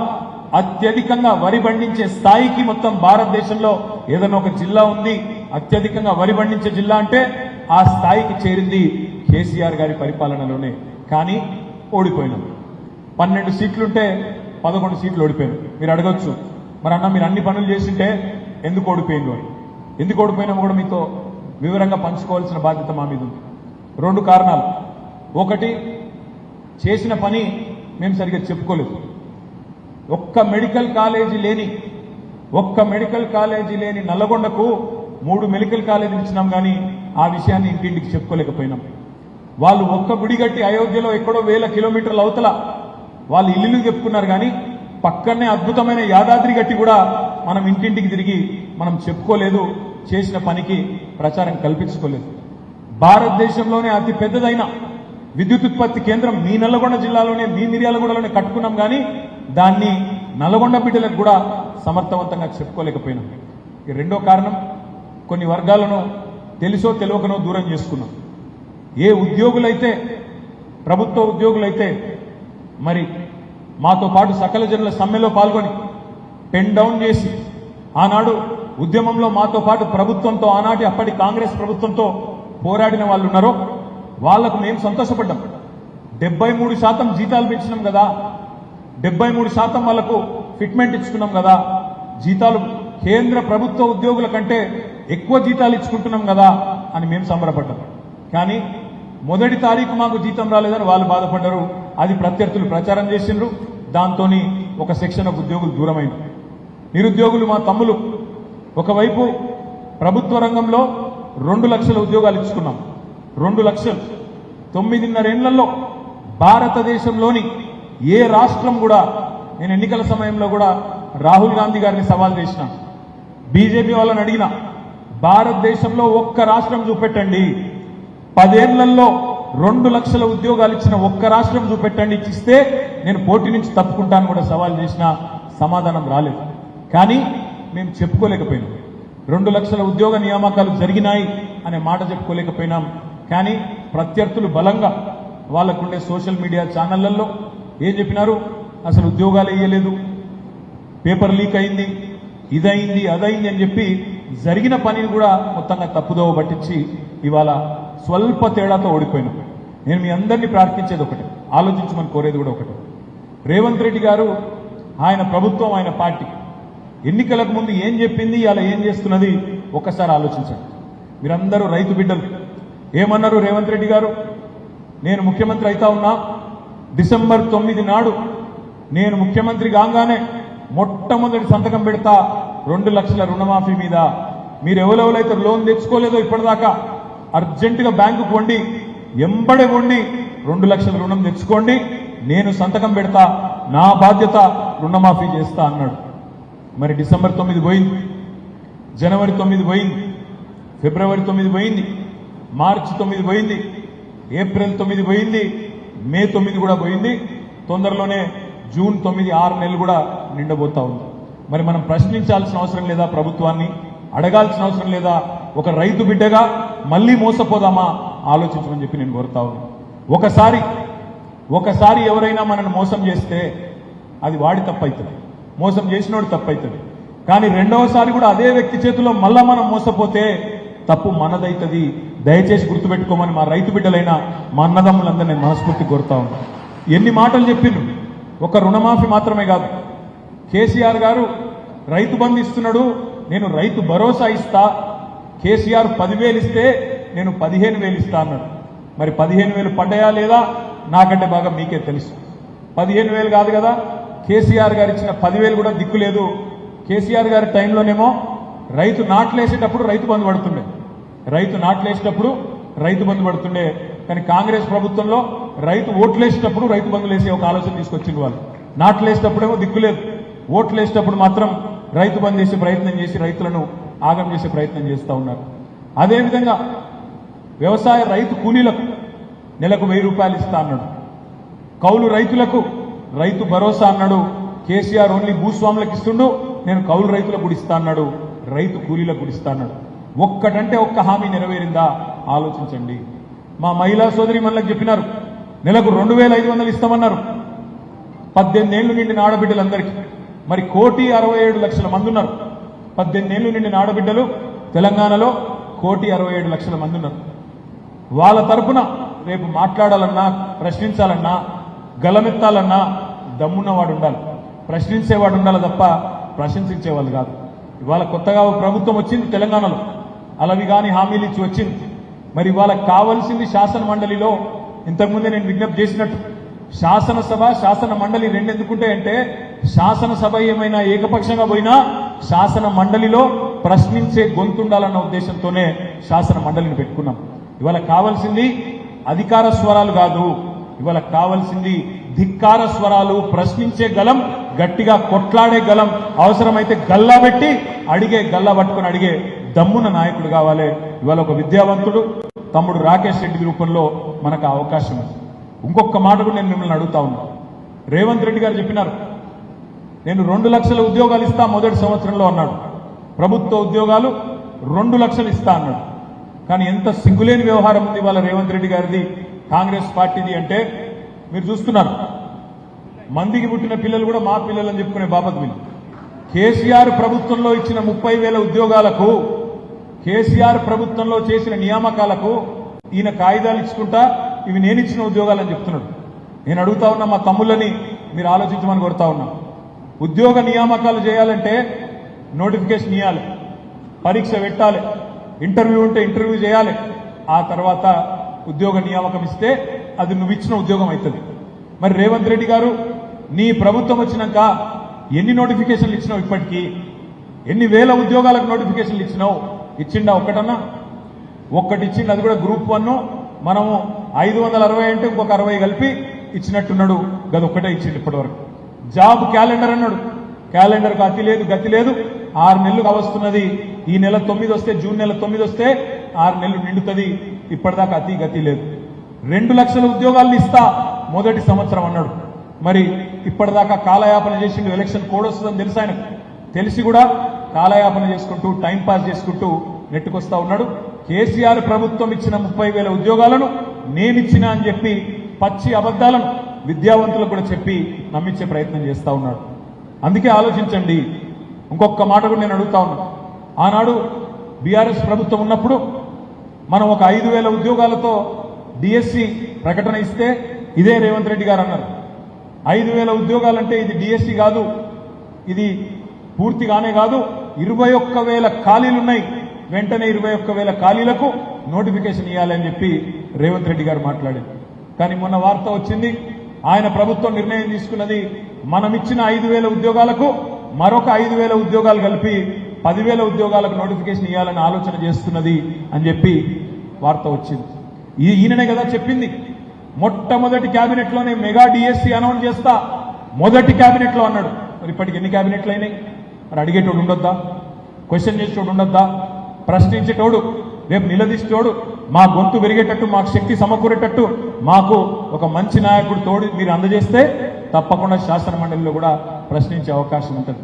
అత్యధికంగా వరి పండించే స్థాయికి మొత్తం భారతదేశంలో ఏదైనా ఒక జిల్లా ఉంది అత్యధికంగా వరి పండించే జిల్లా అంటే ఆ స్థాయికి చేరింది కేసీఆర్ గారి పరిపాలనలోనే. కానీ ఓడిపోయినాం. 12 సీట్లుంటే 11 సీట్లు ఓడిపోయాను. మీరు అడగొచ్చు, మరి అన్న మీరు అన్ని పనులు చేసింటే ఎందుకు ఓడిపోయిందో అని. ఎందుకు ఓడిపోయినామో కూడా మీతో వివరంగా పంచుకోవాల్సిన బాధ్యత మా మీద ఉంది. 2 కారణాలు. ఒకటి, చేసిన పని మేము సరిగ్గా చెప్పుకోలేదు. ఒక్క మెడికల్ కాలేజీ లేని నల్లగొండకు 3 మెడికల్ కాలేజీలు ఇచ్చినాం, కానీ ఆ విషయాన్ని ఇంటింటికి చెప్పుకోలేకపోయినాం. వాళ్ళు ఒక్క గుడి గట్టి అయోధ్యలో ఎక్కడో 1000 కిలోమీటర్ల అవతల వాళ్ళు ఇల్లు చెప్పుకున్నారు, కానీ పక్కనే అద్భుతమైన యాదాద్రి గట్టి కూడా మనం ఇంటింటికి తిరిగి మనం చెప్పుకోలేదు, చేసిన పనికి ప్రచారం కల్పించుకోలేదు. భారతదేశంలోనే అతి పెద్దదైన విద్యుత్ ఉత్పత్తి కేంద్రం మీ నల్లగొండ జిల్లాలోనే, మీ మిర్యాలగూడలోనే కట్టుకున్నాం, కానీ దాన్ని నల్లగొండ బిడ్డలకు కూడా సమర్థవంతంగా చెప్పుకోలేకపోయినాం. రెండో కారణం, కొన్ని వర్గాలను తెలుసో తెలియకనో దూరం చేసుకున్నాం. ఏ ఉద్యోగులైతే, ప్రభుత్వ ఉద్యోగులైతే మరి మాతో పాటు సకల జనుల సమ్మెలో పాల్గొని పెన్ డౌన్ చేసి ఆనాడు ఉద్యమంలో మాతో పాటు ప్రభుత్వంతో, ఆనాటి అప్పటి కాంగ్రెస్ ప్రభుత్వంతో పోరాడిన వాళ్ళు ఉన్నారో వాళ్లకు మేము సంతోషపడ్డాం. 73% జీతాలు పెంచినాం కదా, 73% వాళ్లకు ఫిట్మెంట్ ఇచ్చుకున్నాం కదా, జీతాలు కేంద్ర ప్రభుత్వ ఉద్యోగుల కంటే ఎక్కువ జీతాలు ఇచ్చుకుంటున్నాం కదా అని మేము సంబరపడ్డాం. కానీ మొదటి తారీఖు మాకు జీతం రాలేదని వాళ్ళు బాధపడ్డారు. అది ప్రత్యర్థులు ప్రచారం చేసిండ్రు. దాంతో ఒక సెక్షన్ ఆఫ్ ఉద్యోగులు దూరమైంది. నిరుద్యోగులు మా తమ్ములు ఒకవైపు ప్రభుత్వ రంగంలో 2 లక్షల ఉద్యోగాలు ఇచ్చుకున్నాం. 2 లక్షలు 9.5 ఏళ్లలో భారతదేశంలోని ఏ రాష్ట్రం కూడా, నేను ఎన్నికల సమయంలో కూడా రాహుల్ గాంధీ గారిని సవాల్ చేసిన, బీజేపీ వాళ్ళని అడిగిన, భారతదేశంలో ఒక్క రాష్ట్రం చూపెట్టండి, 10 ఏళ్లలో 2 లక్షల ఉద్యోగాలు ఇచ్చిన ఒక్క రాష్ట్రం చూపెట్టండి, ఇచ్చిస్తే నేను పోటీ నుంచి తప్పుకుంటాను కూడా సవాల్ చేసిన, సమాధానం రాలేదు. కానీ మేము చెప్పుకోలేకపోయినాం. 2 లక్షల ఉద్యోగ నియామకాలు జరిగినాయి అనే మాట చెప్పుకోలేకపోయినాం. కానీ ప్రత్యర్థులు బలంగా వాళ్ళకుండే సోషల్ మీడియా ఛానళ్లలో ఏం చెప్పినారు, అసలు ఉద్యోగాలు ఇయ్యలేదు, పేపర్ లీక్ అయింది, ఇదైంది అదైంది అని చెప్పి జరిగిన పనిని కూడా మొత్తంగా తప్పుదోవ పట్టించి ఇవాళ స్వల్ప తేడాతో ఓడిపోయినాం. నేను మీ అందరినీ ప్రార్థించేది ఒకటే, ఆలోచించమని కోరేది కూడా ఒకటే. రేవంత్ రెడ్డి గారు, ఆయన ప్రభుత్వం, ఆయన పార్టీ ఎన్నికలకు ముందు ఏం చెప్పింది, అలా ఏం చేస్తున్నది ఒక్కసారి ఆలోచించండి. మీరందరూ రైతు బిడ్డలు. ఏమన్నారు రేవంత్ రెడ్డి గారు, నేను ముఖ్యమంత్రి అయితా ఉన్నా, డిసెంబర్ 9 నాడు నేను ముఖ్యమంత్రి కాగానే మొట్టమొదటి సంతకం పెడతా 2 లక్షల రుణమాఫీ మీద. మీరు ఎవరెవరైతే లోన్ తెచ్చుకోలేదో ఇప్పటిదాకా అర్జెంటుగా బ్యాంకుకు వండి, ఎంబడే వండి 2 లక్షల రుణం తెచ్చుకోండి, నేను సంతకం పెడతా, నా బాధ్యత రుణమాఫీ చేస్తా అన్నాడు. మరి డిసెంబర్ 9 పోయింది, జనవరి 9 పోయింది, ఫిబ్రవరి 9 పోయింది, మార్చి 9 పోయింది, ఏప్రిల్ 9 పోయింది, మే 9 కూడా పోయింది. తొందరలోనే జూన్ 9, 6 నెలలు కూడా నిండబోతా ఉంది. మరి మనం ప్రశ్నించాల్సిన అవసరం లేదా? ప్రభుత్వాన్ని అడగాల్సిన అవసరం లేదా? ఒక రైతు బిడ్డగా మళ్ళీ మోసపోదామా? ఆలోచించమని చెప్పి నేను కోరుతా ఉన్నాను. ఒకసారి ఎవరైనా మనల్ని మోసం చేస్తే అది వాడి తప్పవుతుంది, మోసం చేసినోడు తప్పవుతుంది. కానీ రెండవసారి కూడా అదే వ్యక్తి చేతిలో మళ్ళా మనం మోసపోతే తప్పు మనదైతుంది. దయచేసి గుర్తుపెట్టుకోమని మా రైతు బిడ్డలైన మా అన్నదమ్ములందరూ నేను మనస్ఫూర్తి కోరుతా ఉన్నాను. ఎన్ని మాటలు చెప్పిండ్రు, ఒక రుణమాఫీ మాత్రమే కాదు, కేసీఆర్ గారు రైతు బంధు ఇస్తున్నాడు, నేను రైతు భరోసా ఇస్తా, కేసీఆర్ 10,000 ఇస్తే నేను 15,000 ఇస్తా అన్నాడు. మరి 15,000 పడ్డాయా లేదా నాకంటే బాగా మీకే తెలుసు. 15,000 కాదు కదా, కేసీఆర్ గారు ఇచ్చిన 10,000 కూడా దిక్కులేదు. కేసీఆర్ గారి టైంలోనేమో రైతు నాట్లేసేటప్పుడు రైతు బంధు పడుతుండే, రైతు బంధు పడుతుండే. కానీ కాంగ్రెస్ ప్రభుత్వంలో రైతు ఓట్లేసేటప్పుడు రైతు బంధులు వేసే ఒక ఆలోచన తీసుకొచ్చింది వాళ్ళు. నాట్లేసేటప్పుడేమో దిక్కులేదు, ఓట్లేసేటప్పుడు మాత్రం రైతు బంధు చేసే ప్రయత్నం చేసి రైతులను ఆగం చేసే ప్రయత్నం చేస్తూ ఉన్నారు. అదేవిధంగా వ్యవసాయ రైతు కూలీలకు నెలకు 1,000 రూపాయలు ఇస్తా అన్నాడు. కౌలు రైతులకు రైతు భరోసా అన్నాడు. కేసీఆర్ ఓన్లీ భూస్వాములకు ఇస్తుండు, నేను కౌలు రైతులకు కూడా ఇస్తా అన్నాడు, రైతు కూలీలకు కూడా ఇస్తా అన్నాడు. ఒక్కటంటే ఒక్క హామీ నెరవేరిందా ఆలోచించండి. మా మహిళా సోదరి మనలకు చెప్పినారు, నెలకు 2,500 ఇస్తామన్నారు 18 ఏళ్లు నిండిన ఆడబిడ్డలందరికీ. మరి 1,67,00,000 మంది ఉన్నారు. 18 ఏళ్లు నిండిన ఆడబిడ్డలు తెలంగాణలో 1,67,00,000 మంది ఉన్నారు. వాళ్ళ తరపున రేపు మాట్లాడాలన్నా, ప్రశ్నించాలన్నా, గలమెత్తాలన్నా దమ్మున్నవాడు ఉండాలి, ప్రశ్నించేవాడు ఉండాలి తప్ప ప్రశంసించేవాళ్ళు కాదు. ఇవాళ కొత్తగా ఒక ప్రభుత్వం వచ్చింది తెలంగాణలో, అలవి కాని హామీలు ఇచ్చి వచ్చింది. మరి వాళ్ళకి కావాల్సింది శాసన మండలిలో, ఇంతకుముందే నేను విజ్ఞప్తి చేసినట్టు శాసనసభ శాసన మండలి రెండు ఎందుకుంటాయంటే, శాసనసభ ఏమైనా ఏకపక్షంగా పోయినా శాసన మండలిలో ప్రశ్నించే గొంతుండాలన్న ఉద్దేశంతోనే శాసన మండలిని పెట్టుకున్నాం. ఇవాళ కావాల్సింది అధికార స్వరాలు కాదు, ఇవాళ కావాల్సింది ధిక్కార స్వరాలు, ప్రశ్నించే గలం, గట్టిగా కొట్లాడే గలం, అవసరమైతే గల్లా పెట్టి అడిగే, గల్లా పట్టుకుని అడిగే దమ్మున నాయకుడు కావాలి. ఇవాళ ఒక విద్యావంతుడు తమ్ముడు రాకేష్ రెడ్డి రూపంలో మనకు అవకాశం ఉంది. ఇంకొక మాట కూడా నేను మిమ్మల్ని అడుగుతా ఉన్నా. రేవంత్ రెడ్డి గారు చెప్పినారు, నేను 2 లక్షల ఉద్యోగాలు ఇస్తా మొదటి సంవత్సరంలో అన్నాడు. ప్రభుత్వ ఉద్యోగాలు 2 లక్షలు ఇస్తా అన్నాడు. కానీ ఎంత సిగ్గులేని వ్యవహారం ఉంది వాళ్ళ రేవంత్ రెడ్డి గారిది, కాంగ్రెస్ పార్టీది అంటే మీరు చూస్తున్నారు. మందికి పుట్టిన పిల్లలు కూడా మా పిల్లలని చెప్పుకునే బాపత్ వీళ్ళు. కేసీఆర్ ప్రభుత్వంలో ఇచ్చిన 30,000 ఉద్యోగాలకు, కేసీఆర్ ప్రభుత్వంలో చేసిన నియామకాలకు ఈయన కాగితాలు ఇచ్చుకుంటా ఇవి నేను ఇచ్చిన ఉద్యోగాలని చెప్తున్నాడు. నేను అడుగుతా ఉన్నా మా తమ్ముళ్ళని, మీరు ఆలోచించమని కోరుతా ఉన్నా. ఉద్యోగ నియామకాలు చేయాలంటే నోటిఫికేషన్ ఇవ్వాలి, పరీక్ష పెట్టాలి, ఇంటర్వ్యూ ఉంటే ఇంటర్వ్యూ చేయాలి, ఆ తర్వాత ఉద్యోగ నియామకం ఇస్తే అది నువ్వు ఇచ్చిన ఉద్యోగం అవుతుంది. మరి రేవంత్ రెడ్డి గారు నీ ప్రభుత్వం వచ్చినాక ఎన్ని నోటిఫికేషన్లు ఇచ్చినావు, ఇప్పటికీ ఎన్ని వేల ఉద్యోగాలకు నోటిఫికేషన్లు ఇచ్చినావు? ఇచ్చిండా ఒక్కటన్నా? ఒక్కటి ఇచ్చిండు, అది కూడా గ్రూప్ 1. మనము 560 అంటే ఇంకొక 60 కలిపి ఇచ్చినట్టున్నాడు, గది ఒక్కటే ఇచ్చిండు ఇప్పటి వరకు. జాబ్ క్యాలెండర్ అన్నాడు, క్యాలెండర్కు అతి లేదు గతి లేదు. 6 నెలలు కావస్తున్నది, ఈ నెల 9 వస్తే, జూన్ నెల 9 వస్తే 6 నెలలు నిండుతుంది, ఇప్పటిదాకా అతి గతి లేదు. 2 లక్షల ఉద్యోగాలను ఇస్తా మొదటి సంవత్సరం అన్నాడు. మరి ఇప్పటిదాకా కాలయాపన చేసిండు, ఎలక్షన్ కోడ్ వస్తుందని తెలుసు ఆయనకు, తెలిసి కూడా కాలయాపన చేసుకుంటూ టైం పాస్ చేసుకుంటూ నెట్టుకొస్తా ఉన్నాడు. కేసీఆర్ ప్రభుత్వం ఇచ్చిన 30,000 ఉద్యోగాలను నేనిచ్చినా అని చెప్పి పచ్చి అబద్దాలను విద్యావంతులకు కూడా చెప్పి నమ్మించే ప్రయత్నం చేస్తా ఉన్నాడు. అందుకే ఆలోచించండి. ఇంకొక మాట కూడా నేను అడుగుతా ఉన్నా. ఆనాడు బీఆర్ఎస్ ప్రభుత్వం ఉన్నప్పుడు మనం ఒక 5,000 ఉద్యోగాలతో డిఎస్సి ప్రకటన ఇస్తే ఇదే రేవంత్ రెడ్డి గారు అన్నారు, 5,000 ఉద్యోగాలంటే ఇది డిఎస్సి కాదు, ఇది పూర్తిగానే కాదు, 21,000 ఖాళీలున్నాయి, వెంటనే 21,000 ఖాళీలకు నోటిఫికేషన్ ఇవ్వాలని చెప్పి రేవంత్ రెడ్డి గారు మాట్లాడారు. కానీ మొన్న వార్త వచ్చింది, ఆయన ప్రభుత్వం నిర్ణయం తీసుకున్నది, మనం ఇచ్చిన 5,000 ఉద్యోగాలకు మరొక 5,000 ఉద్యోగాలు కలిపి 10,000 ఉద్యోగాలకు నోటిఫికేషన్ ఇవ్వాలని ఆలోచన చేస్తున్నది అని చెప్పి వార్త వచ్చింది. ఈయననే కదా చెప్పింది, మొట్టమొదటి క్యాబినెట్లోనే మెగా డిఎస్సి అనౌన్స్ చేస్తా, మొదటి క్యాబినెట్లో అన్నాడు. మరి ఇప్పటికి ఎన్ని క్యాబినెట్లు అయినాయి? మరి అడిగేటోడు ఉండొద్దా? క్వశ్చన్ చేసేటోడు ఉండొద్దా? ప్రశ్నించేటోడు, రేపు నిలదీసేటోడు, మా గొంతు పెరిగేటట్టు, మాకు శక్తి సమకూరేటట్టు, మాకు ఒక మంచి నాయకుడు తోడు మీరు అందజేస్తే తప్పకుండా శాసన మండలిలో కూడా ప్రశ్నించే అవకాశం ఉంటుంది.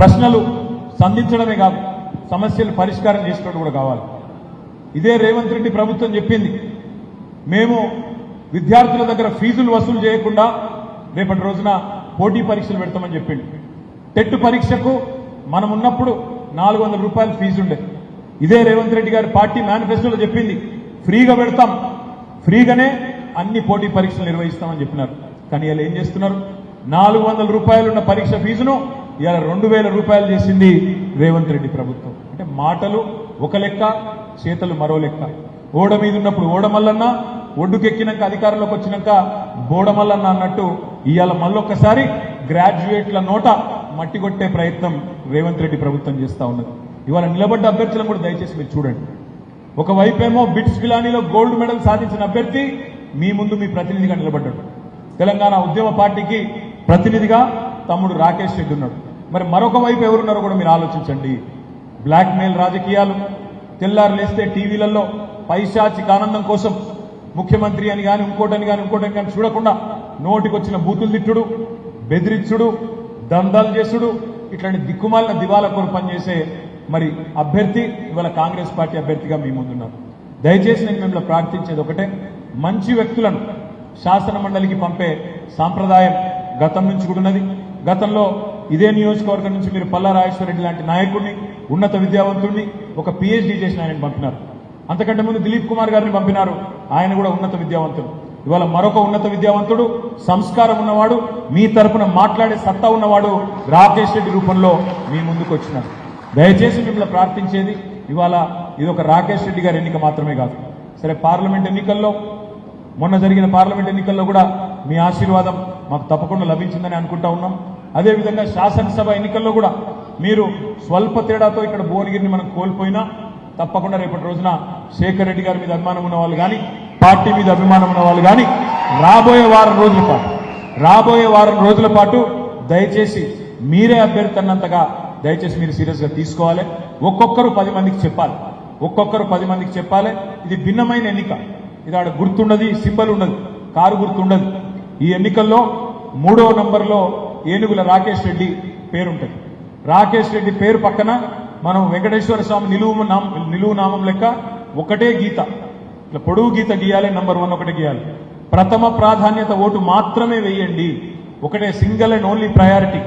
ప్రశ్నలు సంధించడమే కాదు, సమస్యలు పరిష్కారం చేసేటోడు కూడా కావాలి. ఇదే రేవంత్ రెడ్డి ప్రభుత్వం చెప్పింది, మేము విద్యార్థుల దగ్గర ఫీజులు వసూలు చేయకుండా రేపటి రోజున పోటీ పరీక్షలు పెడతామని చెప్పింది. టెట్ పరీక్షకు మనం ఉన్నప్పుడు 400 రూపాయలు ఫీజు ఉండే. ఇదే రేవంత్ రెడ్డి గారి పార్టీ మేనిఫెస్టోలో చెప్పింది, ఫ్రీగా పెడతాం, ఫ్రీగానే అన్ని పోటీ పరీక్షలు నిర్వహిస్తామని చెప్పినారు. కానీ ఇలా ఏం చేస్తున్నారు? 400 రూపాయలున్న పరీక్ష ఫీజును ఇవాళ 2000 రూపాయలు చేసింది రేవంత్ రెడ్డి ప్రభుత్వం. అంటే మాటలు ఒక లెక్క, చేతలు మరో లెక్క. ఓడ మీద ఉన్నప్పుడు ఓడమల్లన్న, ఒడ్డుకెక్కినాక అధికారంలోకి వచ్చినాక బోడమల్లన్న అన్నట్టు ఇవాళ మళ్ళొక్కసారి గ్రాడ్యుయేట్ల నోట మట్టి కొట్టే ప్రయత్నం రేవంత్ రెడ్డి ప్రభుత్వం చేస్తా ఉన్నది. ఇవాళ నిలబడ్డ అభ్యర్థులను కూడా దయచేసి మీరు చూడండి. ఒకవైపేమో బిట్స్ పిలానీలో గోల్డ్ మెడల్ సాధించిన అభ్యర్థి మీ ముందు మీ ప్రతినిధిగా నిలబడ్డాడు. తెలంగాణ ఉద్యమ పార్టీకి ప్రతినిధిగా తమ్ముడు రాకేష్ రెడ్డి ఉన్నాడు. మరి మరొక వైపు ఎవరున్నారో కూడా మీరు ఆలోచించండి. బ్లాక్ మెయిల్ రాజకీయాలు, తెల్లారు లేస్తే టీవీలలో పైశాచిక ఆనందం కోసం ముఖ్యమంత్రి అని కానీ ఇంకోటని కానీ చూడకుండా నోటికొచ్చిన బూతులు తిట్టుడు, బెదిరించుడు, దందాలు చేసుడు, ఇట్లాంటి దిక్కుమాలిన దివాలా కోరు పనిచేసే మరి అభ్యర్థి ఇవాళ కాంగ్రెస్ పార్టీ అభ్యర్థిగా మీ ముందున్నారు. దయచేసి నేను మిమ్మల్ని ప్రార్థించేది ఒకటే, మంచి వ్యక్తులను శాసన మండలికి పంపే సాంప్రదాయం గతం నుంచి కూడా ఉన్నది. గతంలో ఇదే నియోజకవర్గం నుంచి మీరు పల్లా రాజేశ్వరరెడ్డి లాంటి నాయకుడిని, ఉన్నత విద్యావంతుడిని, ఒక PhD చేసిన ఆయనని పంపినారు. అంతకంటే ముందు దిలీప్ కుమార్ గారిని పంపినారు, ఆయన కూడా ఉన్నత విద్యావంతుడు. ఇవాళ మరొక ఉన్నత విద్యావంతుడు, సంస్కారం ఉన్నవాడు, మీ తరపున మాట్లాడే సత్తా ఉన్నవాడు రాకేష్ రెడ్డి రూపంలో మీ ముందుకు వచ్చినారు. దయచేసి మిమ్మల్ని ప్రార్థించేది ఇవాళ ఇది ఒక రాకేష్ రెడ్డి గారి ఎన్నిక మాత్రమే కాదు. సరే, పార్లమెంట్ ఎన్నికల్లో, మొన్న జరిగిన పార్లమెంట్ ఎన్నికల్లో కూడా మీ ఆశీర్వాదం మాకు తప్పకుండా లభించిందని అనుకుంటా ఉన్నాం. అదేవిధంగా శాసనసభ ఎన్నికల్లో కూడా మీరు స్వల్ప తేడాతో ఇక్కడ భువనగిరిని మనం కోల్పోయినా తప్పకుండా రేపటి రోజున శేఖర్ రెడ్డి గారి మీద అభిమానం ఉన్న వాళ్ళు కానీ, పార్టీ మీద అభిమానం ఉన్న వాళ్ళు కానీ రాబోయే వారం రోజుల పాటు దయచేసి మీరే అభ్యర్థి అన్నంతగా దయచేసి మీరు సీరియస్గా తీసుకోవాలి. ఒక్కొక్కరు 10 మందికి చెప్పాలి. ఇది భిన్నమైన ఎన్నిక. ఇది ఆడ గుర్తుండదు, సింబల్ ఉండదు, కారు గుర్తుండదు. ఈ ఎన్నికల్లో 3వ నంబర్లో ఏనుగుల రాకేష్ రెడ్డి పేరుంటుంది. రాకేష్ రెడ్డి పేరు పక్కన మనం వెంకటేశ్వర స్వామి నిలువు నామం లెక్క ఒకటే గీత, ఇట్లా పొడుగు గీత గీయాలి. నంబర్ 1 ఒకటే గీయాలి. ప్రథమ ప్రాధాన్యత ఓటు మాత్రమే వేయండి. ఒకటే, single and only priority,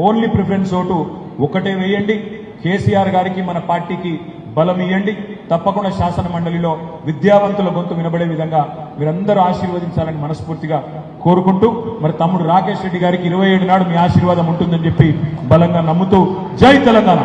only preference vote ఒకటే వేయండి. కేసీఆర్ గారికి, మన పార్టీకి బలం ఇవ్వండి. తప్పకుండా శాసన మండలిలో విద్యావంతుల గొంతు వినబడే విధంగా మీరందరూ ఆశీర్వదించాలని మనస్ఫూర్తిగా కోరుకుంటూ, మరి తమ్ముడు రాకేష్ రెడ్డి గారికి 27 నాడు మీ ఆశీర్వాదం ఉంటుందని చెప్పి బలంగా నమ్ముతూ, జై తెలంగాణ.